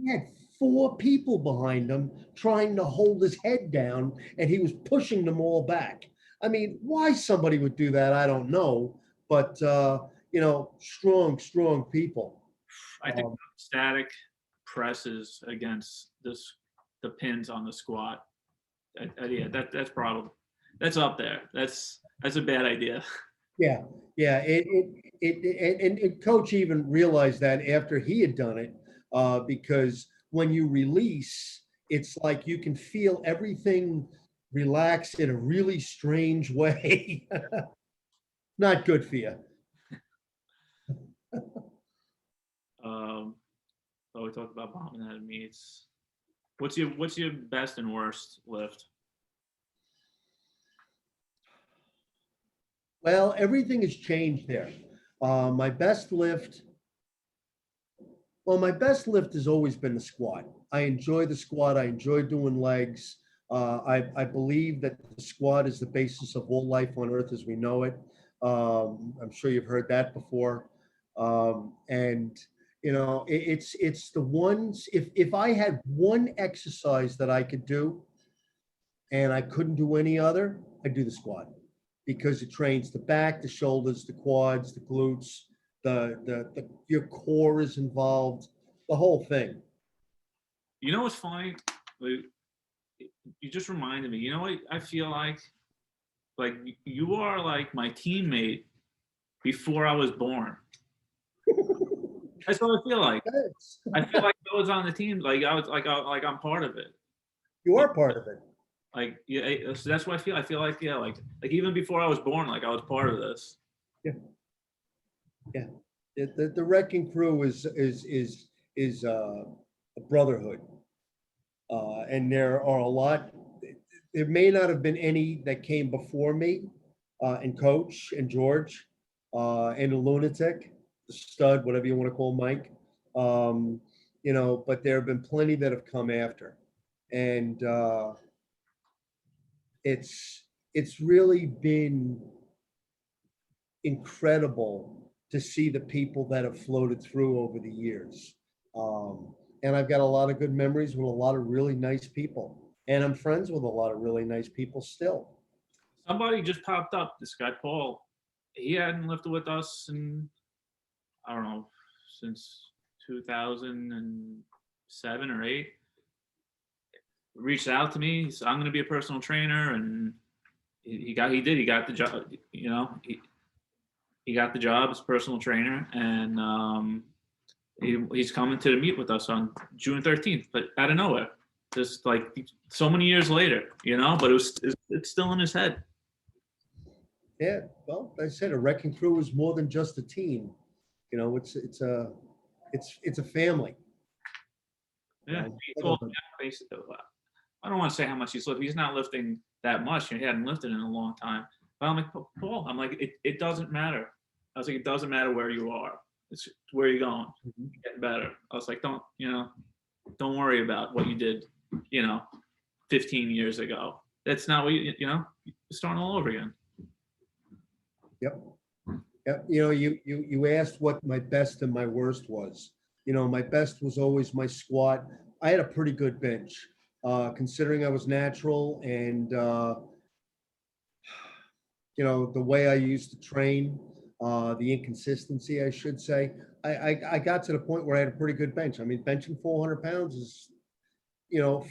He had four people behind him trying to hold his head down, and he was pushing them all back. I mean, why somebody would do that, I don't know. But strong people. I think Um, static presses against the pins on the squat. Yeah, that's up there. That's a bad idea. yeah, yeah. And coach even realized that after he had done it, because when you release, it's like you can feel everything relax in a really strange way. Not good for you. Um, so we talked about bombing out of meets. What's your best and worst lift? Well, everything has changed there. My best lift, well, my best lift has always been the squat. I enjoy the squat. I enjoy doing legs. I believe that the squat is the basis of all life on earth as we know it. I'm sure you've heard that before. And it's the ones. If I had one exercise that I could do, and I couldn't do any other, I'd do the squat because it trains the back, the shoulders, the quads, the glutes, your core is involved, the whole thing. You know what's funny? Like, you just reminded me. You know what I feel like? Like you are like my teammate before I was born. That's what I feel like. Yes. I feel like I was on the team. Like I was like I'm part of it. You are part of it. Like yeah, so that's what I feel. I feel like yeah, like even before I was born, like I was part of this. Yeah, yeah. The wrecking crew is a brotherhood, and there are a lot. There may not have been any that came before me, and Coach and George, and the lunatic, the stud, whatever you want to call Mike. Um, but there have been plenty that have come after, and it's really been incredible to see the people that have floated through over the years. And I've got a lot of good memories with a lot of really nice people. And I'm friends with a lot of really nice people still. Somebody just popped up. This guy Paul. he hadn't lifted with us in, I don't know, since 2007 or 8. Reached out to me. He said, I'm going to be a personal trainer. And he got the job, he got the job as personal trainer. And he's coming to meet with us on June 13th, but out of nowhere, just like so many years later, but it's still in his head. Yeah, well, like I said, a wrecking crew is more than just a team. It's a family. Yeah. Well, I don't want to say how much he's lifting. He's not lifting that much. He hadn't lifted in a long time. But I'm like, Paul, it doesn't matter. I was like, it doesn't matter where you are. It's where you're going. You're getting better. I was like, don't worry about what you did, 15 years ago. That's not what you're starting all over again. Yep. Yep. You asked what my best and my worst was. My best was always my squat. I had a pretty good bench, considering I was natural and, the way I used to train, the inconsistency, I should say. I got to the point where I had a pretty good bench. I mean, benching 400 pounds is,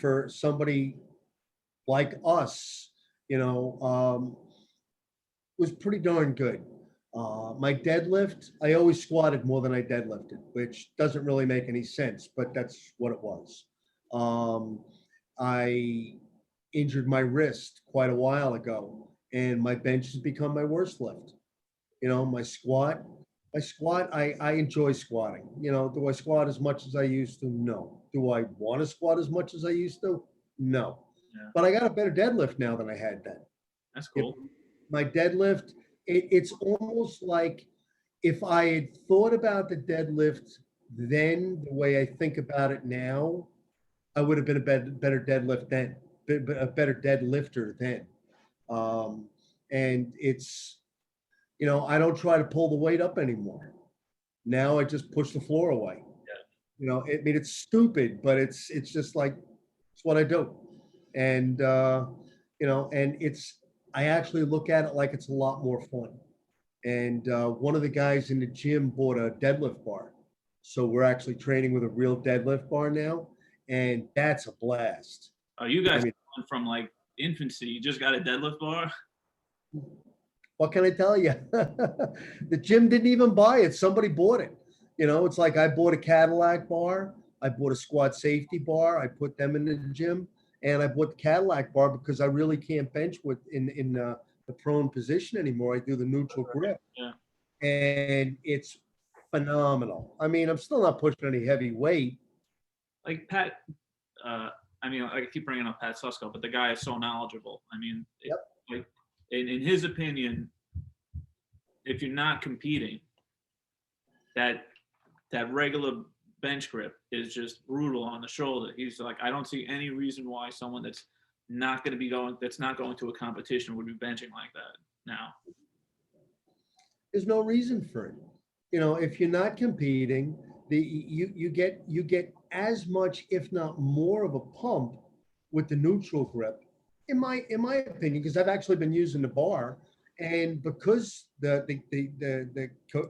for somebody like us, was pretty darn good. My deadlift, I always squatted more than I deadlifted, which doesn't really make any sense, but that's what it was. I injured my wrist quite a while ago, and my bench has become my worst lift. My squat, I enjoy squatting. Do I squat as much as I used to? No. Do I want to squat as much as I used to? No. Yeah. But I got a better deadlift now than I had then. That's cool. My deadlift, it's almost like if I had thought about the deadlift then the way I think about it now, I would have been a better deadlift then, a better deadlifter then. And it's, I don't try to pull the weight up anymore. Now I just push the floor away. Yeah. It's stupid, but it's just like, it's what I do. And, and I actually look at it like it's a lot more fun. And one of the guys in the gym bought a deadlift bar. So we're actually training with a real deadlift bar now. And that's a blast. Oh, you guys went from like infancy. You just got a deadlift bar? What can I tell you? The gym didn't even buy it. Somebody bought it. It's like I bought a Cadillac bar. I bought a squat safety bar. I put them in the gym. And I bought the Cadillac bar because I really can't bench in the prone position anymore. I do the neutral grip. Yeah. And it's phenomenal. I mean, I'm still not pushing any heavy weight. Like Pat, I keep bringing up Pat Susko, but the guy is so knowledgeable. I mean, Yep. like in his opinion, if you're not competing, that regular bench grip is just brutal on the shoulder. He's like, I don't see any reason why someone that's not going to a competition would be benching like that now. There's no reason for it. If you're not competing, you get as much, if not more, of a pump with the neutral grip, in my opinion, because I've actually been using the bar, and because the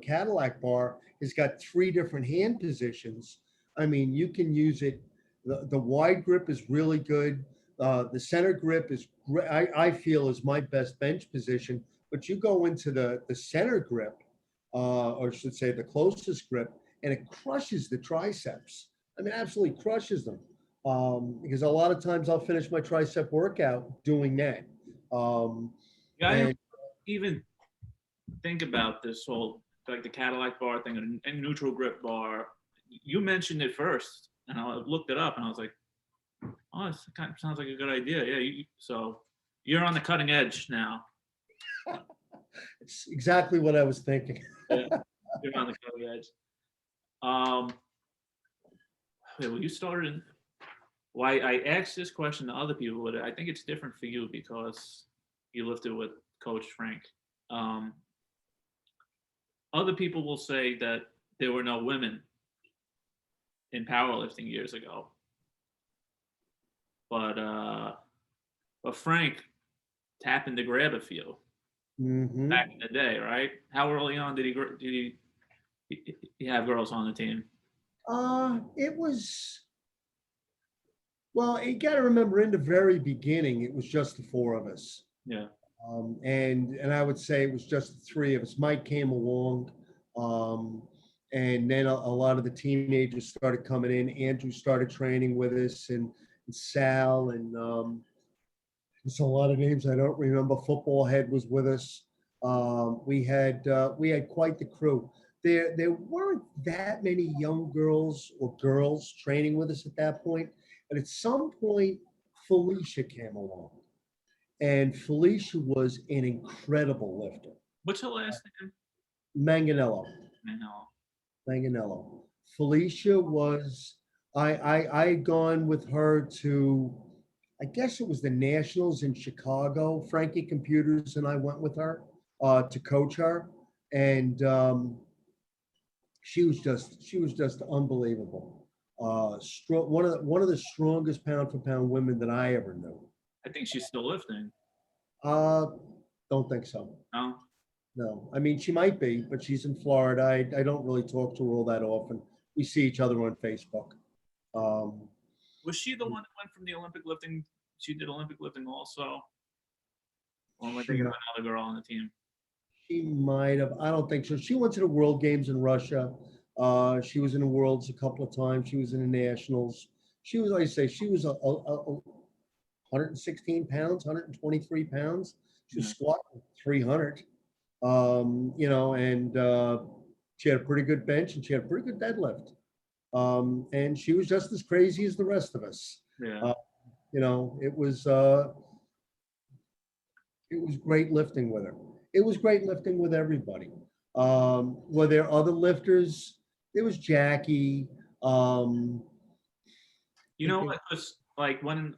Cadillac bar has got 3 different hand positions. I mean, you can use it. The wide grip is really good. The center grip is, I feel, is my best bench position. But you go into the center grip, or I should say the closest grip, and it crushes the triceps. I mean, absolutely crushes them. Because a lot of times I'll finish my tricep workout doing that. I don't even think about this whole, like the Cadillac bar thing and neutral grip bar. You mentioned it first, and I looked it up, and I was like, oh, this kind of sounds like a good idea. Yeah. So you're on the cutting edge now. It's exactly what I was thinking. Yeah, you're on the cutting edge. You started. Why I asked this question to other people, but I think it's different for you because you lifted with Coach Frank. Other people will say that there were no women in powerlifting years ago, but Frank happened to grab a few. Hmm. back in the day, right? How early on did he have girls on the team? It was, well, you got to remember in the very beginning, it was just the four of us. Yeah. And I would say it was just the three of us. Mike came along, um, and then a lot of the teenagers started coming in. Andrew started training with us, and Sal, and there's a lot of names I don't remember. Football Head was with us. We had quite the crew. There weren't that many young girls or girls training with us at that point, but at some point, Felicia came along, and Felicia was an incredible lifter. What's her last name? Manganello, I know. Manganello. Felicia was. I had gone with her to, I guess it was the Nationals in Chicago. Frankie Computers and I went with her to coach her, and she was just unbelievable. One of the strongest pound for pound women that I ever knew. I think she's still lifting. Uh, don't think so. No. No, I mean she might be, but she's in Florida. I don't really talk to her all that often. We see each other on Facebook. Um, Was she the one that went from the Olympic lifting? She did Olympic lifting also. Or am I she thinking of might, another girl on the team? she might have. I don't think so. She went to the World Games in Russia. She was in the Worlds a couple of times. She was in the Nationals. She was, like I say, she was 116 pounds, 123 pounds. She was Yeah. squatting 300. And she had a pretty good bench and she had a pretty good deadlift. And she was just as crazy as the rest of us. Yeah. Uh, it was great lifting with her. It was great lifting with everybody. Were there other lifters? There was Jackie. Um, You know what? Was like when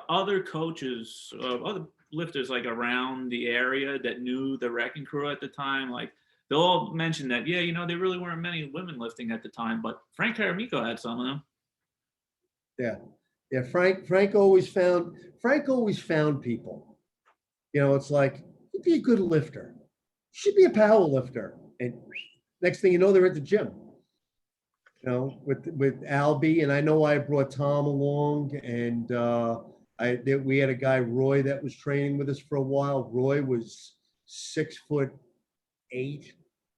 other coaches, other lifters, like around the area that knew the wrecking crew at the time, like they'll all mention that. Yeah, there really weren't many women lifting at the time, but Frank Caramico had some of them. yeah, yeah. Frank always found people. It's like you'd be a good lifter. You should be a power lifter. And next thing you know, they're at the gym. With Albie, and I know I brought Tom along, and we had a guy Roy that was training with us for a while. Roy was 6'8",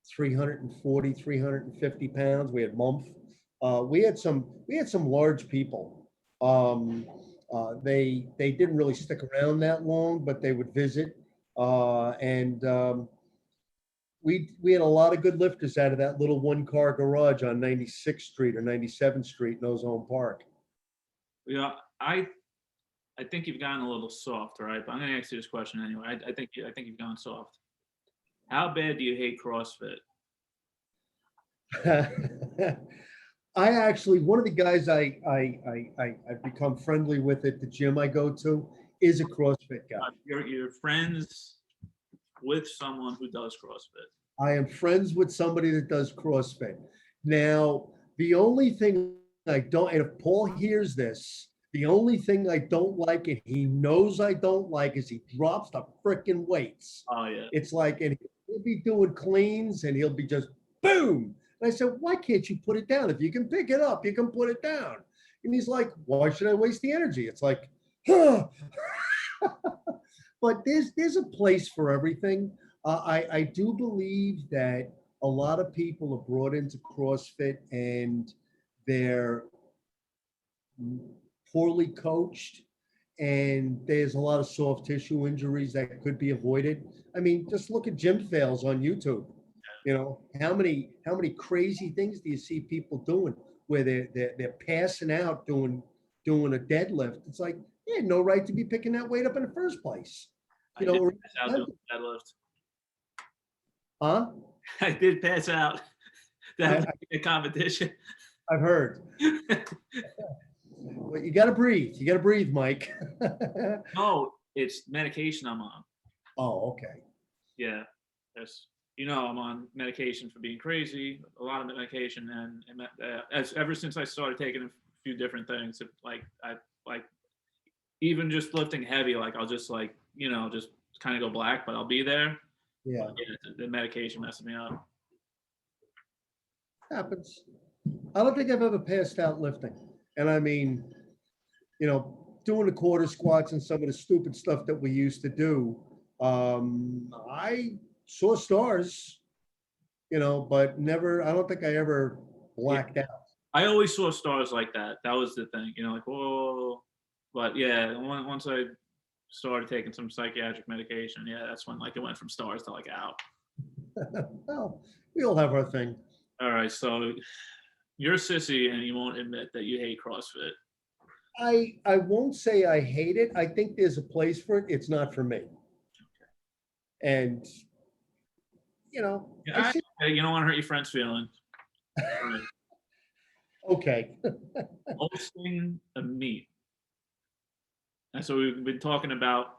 340, 350 pounds. We had Mumph. We had some large people. They didn't really stick around that long, but they would visit, and we had a lot of good lifters out of that little one-car garage on 96th Street or 97th Street in Ozone Park. Yeah, I think you've gotten a little soft, right? But I'm going to ask you this question anyway. I think you've gone soft. How bad do you hate CrossFit? One of the guys I've become friendly with at the gym I go to is a CrossFit guy. You're friends with someone who does CrossFit. I am friends with somebody that does CrossFit. Now, the only thing I don't, and if Paul hears this, the only thing I don't like, and he knows I don't like, is he drops the freaking weights. Oh yeah. It's like, and he'll be doing cleans and he'll be just boom. And I said, why can't you put it down? If you can pick it up, you can put it down. And he's like, why should I waste the energy? It's like, huh. But there's a place for everything. I do believe that a lot of people are brought into CrossFit and they're poorly coached, and there's a lot of soft tissue injuries that could be avoided. I mean, just look at gym fails on YouTube. How many crazy things do you see people doing where they're passing out doing a deadlift? It's like they had no right to be picking that weight up in the first place. I did pass out doing deadlift. Huh? I did pass out. That was a competition. I've heard. Well, you got to breathe. You got to breathe, Mike. No, it's medication I'm on. Oh, okay. Yeah, I'm on medication for being crazy. A lot of medication, and ever since I started taking a few different things, I even just lifting heavy, like I'll just just kind of go black, but I'll be there. Yeah, But yeah, the medication messed me up. happens. I don't think I've ever passed out lifting. And I mean, doing the quarter squats and some of the stupid stuff that we used to do, I saw stars, but never, I don't think I ever Yeah. blacked out. I always saw stars like that. That was the thing, like, whoa. But yeah, once I started taking some psychiatric medication, yeah, that's when like it went from stars to like out. Well, we all have our thing. All right, so you're a sissy and you won't admit that you hate CrossFit. I won't say I hate it. I think there's a place for it. It's not for me. And Yeah, you don't want to hurt your friends' feelings. Right. Okay. Hosting a meet. That's what we've been talking about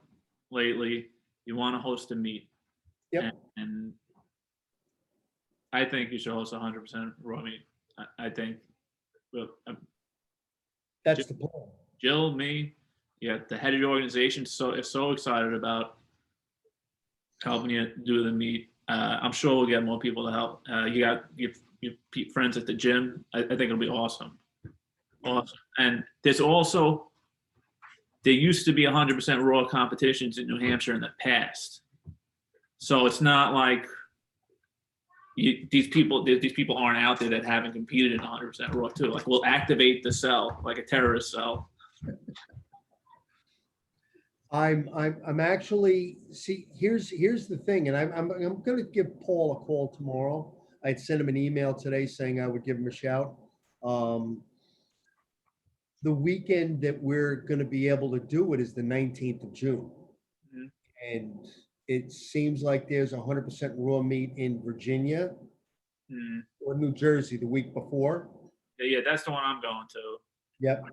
lately. You want to host a meet. Yep. And I think you should host 100% raw meat. I think That's the plan. Jill, me, yeah, the head of the organization is so excited about helping you do the meet. I'm sure we'll get more people to help. You got your friends at the gym. I think it'll be awesome. Awesome. And there used to be 100% raw competitions in New Hampshire in the past. So it's not like these people aren't out there that haven't competed in 100% raw too. Like we'll activate the cell like a terrorist cell. I'm actually, see, here's the thing, and I'm going to give Paul a call tomorrow. I'd sent him an email today saying I would give him a shout. The weekend that we're going to be able to do it is the 19th of June. Mhm. And it seems like there's 100% raw meat in Virginia or New Jersey the week before. Yeah, that's the one I'm going to. Yep.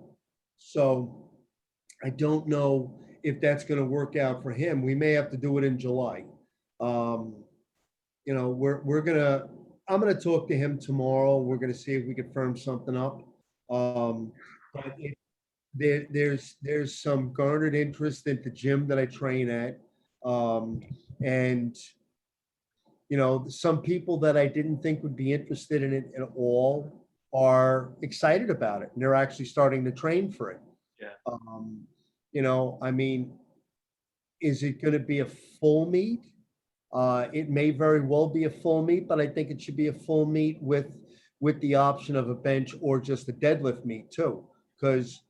So I don't know if that's going to work out for him. We may have to do it in July. I'm going to talk to him tomorrow. We're going to see if we can firm something up. But there's some garnered interest at the gym that I train at. And some people that I didn't think would be interested in it at all are excited about it, and they're actually starting to train for it. Yeah. I mean, is it going to be a full meet? It may very well be a full meet, but I think it should be a full meet with the option of a bench or just a deadlift meet too. Because,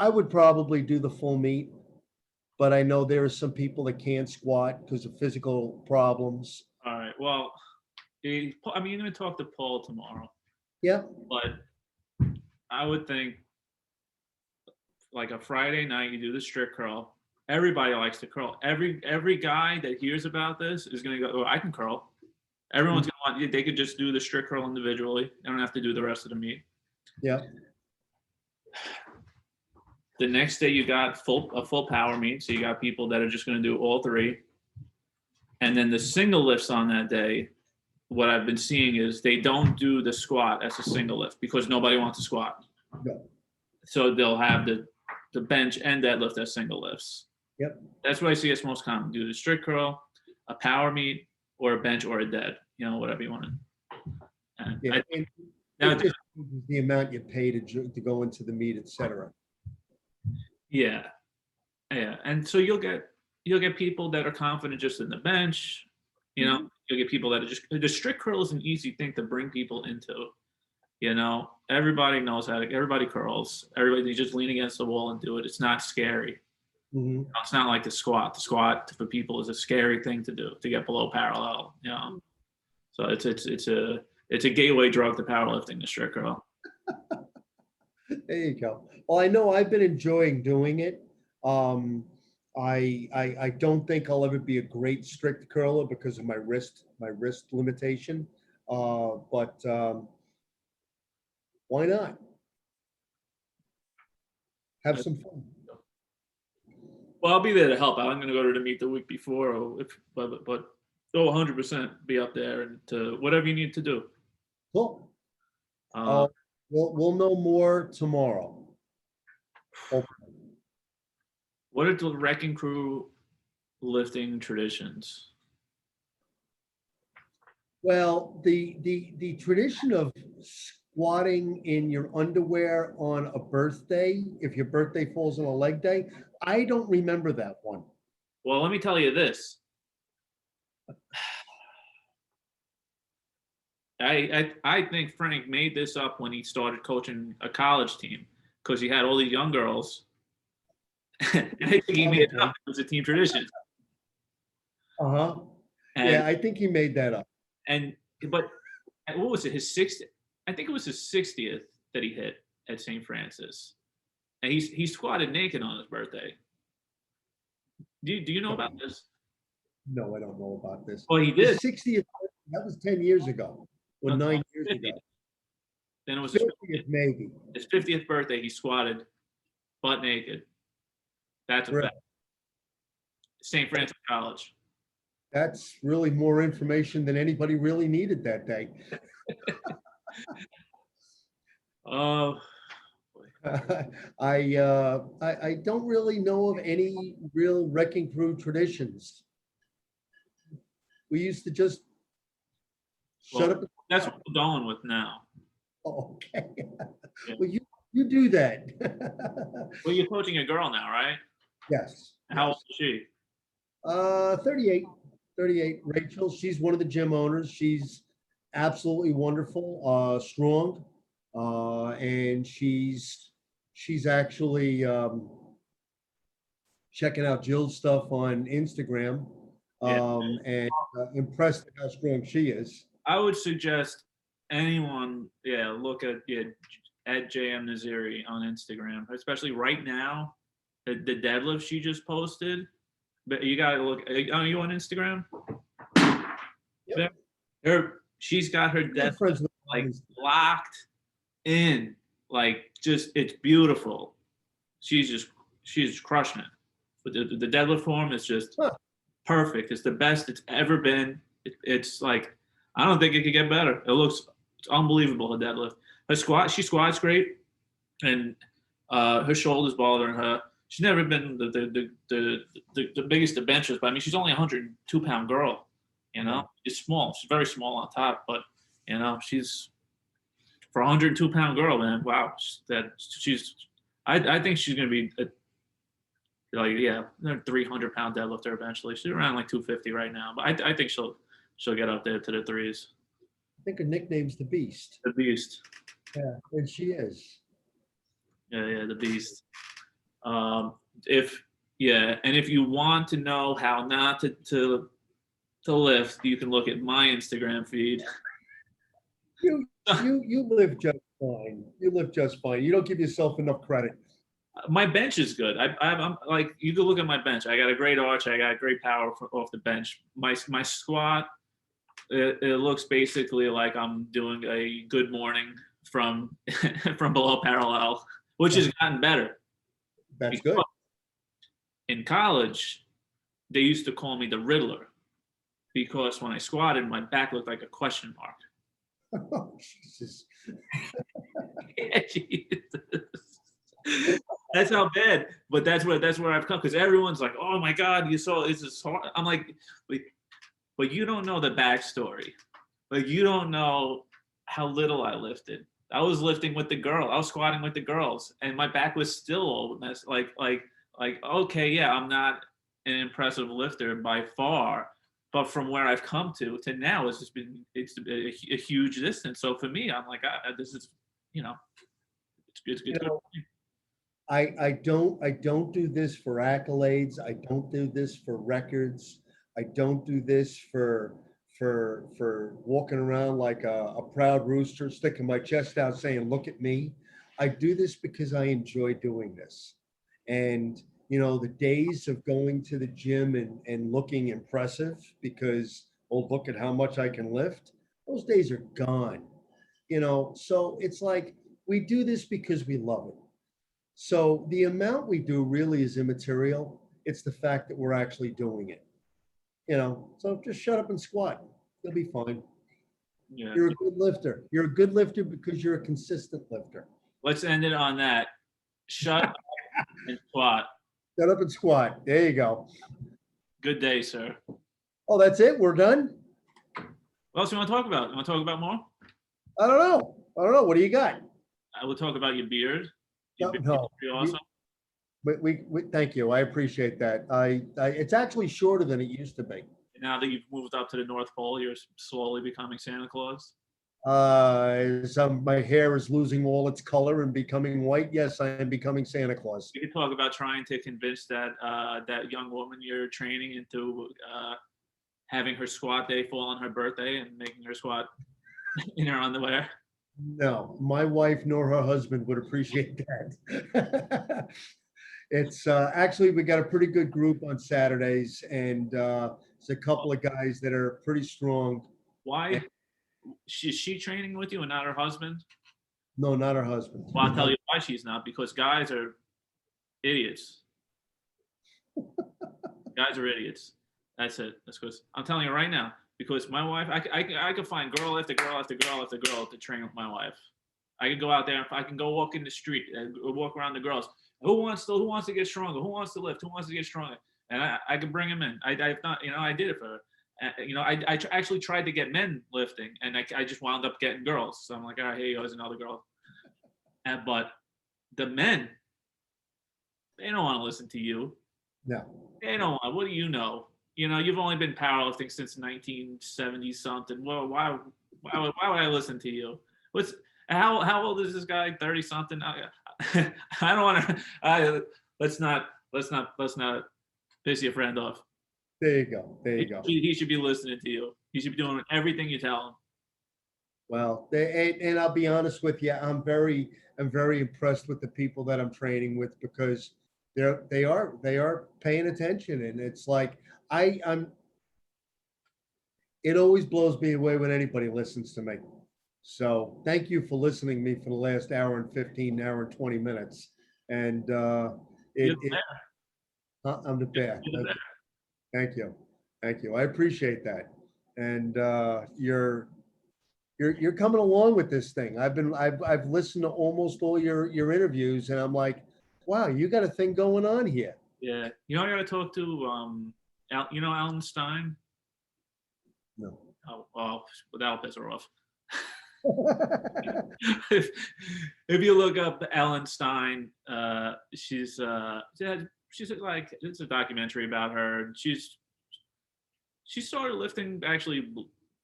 I would probably do the full meet, but I know there are some people that can't squat because of physical problems. All right. Well, you're going to talk to Paul tomorrow. Yeah. But I would think like a Friday night, you do the strict curl. Everybody likes to curl. Every guy that hears about this is going to go, oh, I can curl. Everyone's going to want, they could just do the strict curl individually. They don't have to do the rest of the meet. Yeah. The next day you got a full power meet. So you got people that are just going to do all three. And then the single lifts on that day, what I've been seeing is they don't do the squat as a single lift because nobody wants to squat. No. So they'll have the bench and deadlift as single lifts. Yep. That's what I see as most common. Do the strict curl, a power meet, or a bench or a dead, whatever you want to. And Yeah. It's just the amount you pay to go into the meet, etc. Yeah. And so you'll get people that are confident just in the bench. You'll get people that are just, the strict curl is an easy thing to bring people into. Everybody knows everybody curls. Everybody just lean against the wall and do it. It's not scary. Mm-hmm. It's not like the squat. The squat for people is a scary thing to do, to get below parallel. So it's a gateway drug to powerlifting, the strict curl. There you go. Well, I know I've been enjoying doing it. I don't think I'll ever be a great strict curler because of my wrist limitation. But why not? Have some fun. Well, I'll be there to help out. I'm going to go to the meet the week before, but 100% be up there and to whatever you need to do. Cool. We'll know more tomorrow. Hopefully. What are the wrecking crew lifting traditions? Well, the tradition of squatting in your underwear on a birthday, if your birthday falls on a leg day, I don't remember that one. Well, let me tell you this. I think Frank made this up when he started coaching a college team because he had all these young girls. And I think he made it up. It was a team tradition. Uh-huh. And Yeah, I think he made that up. and but what was it? His 60th? I think it was his 60th that he hit at St. Francis. And he squatted naked on his birthday. Do you know about this? No, I don't know about this. Well, he His did. 60th, that was 10 years ago, or No, 9 years 50th. ago. Then it was his 50th, maybe. 50th birthday. He squatted butt naked. That's a Right. fact. St. Francis College. That's really more information than anybody really needed that day. Oh, I don't really know of any real wrecking crew traditions. We used to just shut up. that's what we're going with now. Okay. Yeah. Well, you do that. Well, you're coaching a girl now, right? Yes. How old is she? 38. 38. Rachel, she's one of the gym owners. She's absolutely wonderful, strong, and she's actually checking out Jill's stuff on Instagram, and impressed at how strong she is. I would suggest anyone, look at JM Naziri on Instagram, especially right now. The deadlift she just posted. But you gotta look. Are you on Instagram? Yep. She's got her Friends deadlift with like friends. locked in, like just it's beautiful. She's crushing it. But the deadlift form is just perfect. It's the best it's ever been. It's like I don't think it could get better. It's unbelievable. Her deadlift, she squats great, and her shoulders bothering her. She's never been the biggest of benches, but I mean she's only a 102-pound girl. You know, she's small. She's very small on top, but you know she's for a 102-pound girl, man. Wow, I think she's gonna be a 300-pound deadlifter eventually. She's around like 250 right now, but I think she'll get up there to the threes. I think her nickname's the Beast. The Beast. Yeah, and she is. Yeah, the Beast. And if you want to know how not to lift, you can look at my Instagram feed. You live just fine. You live just fine. You don't give yourself enough credit. My bench is good. I'm like you can look at my bench. I got a great arch. I got great power off the bench. My squat, it looks basically like I'm doing a good morning from from below parallel, which has gotten better. That's good. In college, they used to call me the Riddler because when I squatted, my back looked like a question mark. Oh, Jesus. Yeah, Jesus. That's how bad, but that's where I've come because everyone's like, "Oh my God, you saw this is hard." I'm like, but you don't know the backstory. Like you don't know how little I lifted. I was lifting with the girl. I was squatting with the girls, and my back was still all messed. Like okay, yeah, I'm not an impressive lifter by far, but from where I've come to now, it's a huge distance. So for me, I'm like, this is, it's good. I don't do this for accolades. I don't do this for records. I don't do this for walking around like a proud rooster, sticking my chest out saying, look at me. I do this because I enjoy doing this. And, the days of going to the gym and looking impressive because, oh, look at how much I can lift, those days are gone. So it's like we do this because we love it. So the amount we do really is immaterial. It's the fact that we're actually doing it. So just shut up and squat. You'll be fine. Yeah. You're a good lifter. You're a good lifter because you're a consistent lifter. Let's end it on that. Shut up and squat. Stand up and squat. There you go. Good day, sir. Oh, that's it? We're done? What else you want to talk about? You want to talk about more? I don't know. I don't know. What do you got? I will talk about your beard. Your No, beard no. is pretty awesome. We thank you. I appreciate that. It's actually shorter than it used to be. Now that you've moved up to the North Pole, you're slowly becoming Santa Claus. My hair is losing all its color and becoming white. Yes, I am becoming Santa Claus. You could talk about trying to convince that young woman you're training into having her squat day fall on her birthday and making her squat in her underwear. No, my wife nor her husband would appreciate that. It's actually, we got a pretty good group on Saturdays, and it's a couple of guys that are pretty strong. Why? Is she training with you and not her husband? No, not her husband. Well, I'll tell you why she's not, because guys are idiots. Guys are idiots. That's it. That's because I'm telling you right now, because my wife, I could find girl after girl after girl after girl to train with my wife. I could go out there, I can go walk in the street and walk around the girls. Who wants to get stronger? Who wants to lift? Who wants to get stronger? And I could bring them in. I've not, I did it for her. I actually tried to get men lifting, and I just wound up getting girls. So I'm like, all right, here goes another girl. But the men, they don't want to listen to you. No. They don't want. What do you know? You've only been powerlifting since 1970 something. Well, why would I listen to you? How old is this guy? 30 something. I don't want to. Let's not piss your friend off. There you go. There you go. He should be listening to you. He should be doing everything you tell him. Well, and I'll be honest with you, I'm very impressed with the people that I'm training with, because they are paying attention, and it's like I'm. It always blows me away when anybody listens to me. So thank you for listening to me for the last hour and 15, hour and 20 minutes. And I'm the bear. Thank you. Thank you. I appreciate that. And you're coming along with this thing. I've listened to almost all your interviews, and I'm like, wow, you got a thing going on here. Yeah. I got to talk to Alan Stein? No. Oh, well, that'll piss her off. if you look up Ellen Stein, she's like, it's a documentary about her. She started lifting, actually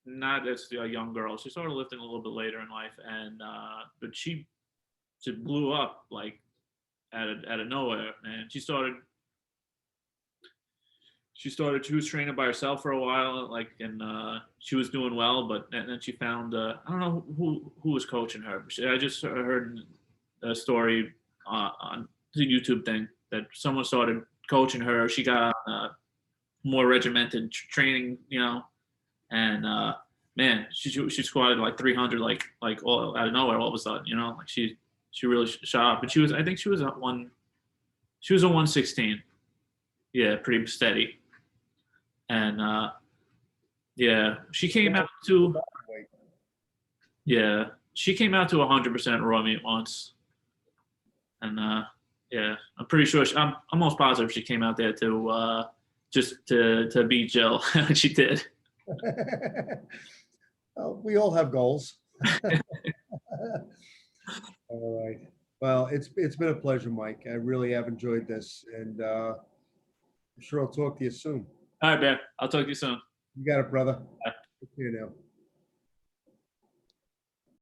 not as a young girl. She started lifting a little bit later in life, and but she blew up like out of nowhere, and she was training by herself for a while, like, and she was doing well, but then she found I don't know who was coaching her. I just heard a story on the YouTube thing that someone started coaching her. She got more regimented training, and man, she squatted like 300, like all out of nowhere all of a sudden, like she really shot up. But I think she was at 116. Yeah, pretty steady. And yeah, she came out to 100% raw meat once. And yeah, I'm pretty sure I'm almost positive she came out there to just to beat Jill. She did. Well, we all have goals. All right. Well, it's been a pleasure, Mike. I really have enjoyed this, and I'm sure I'll talk to you soon. All right, Bear. I'll talk to you soon. You got it, brother. Bye. Take care now.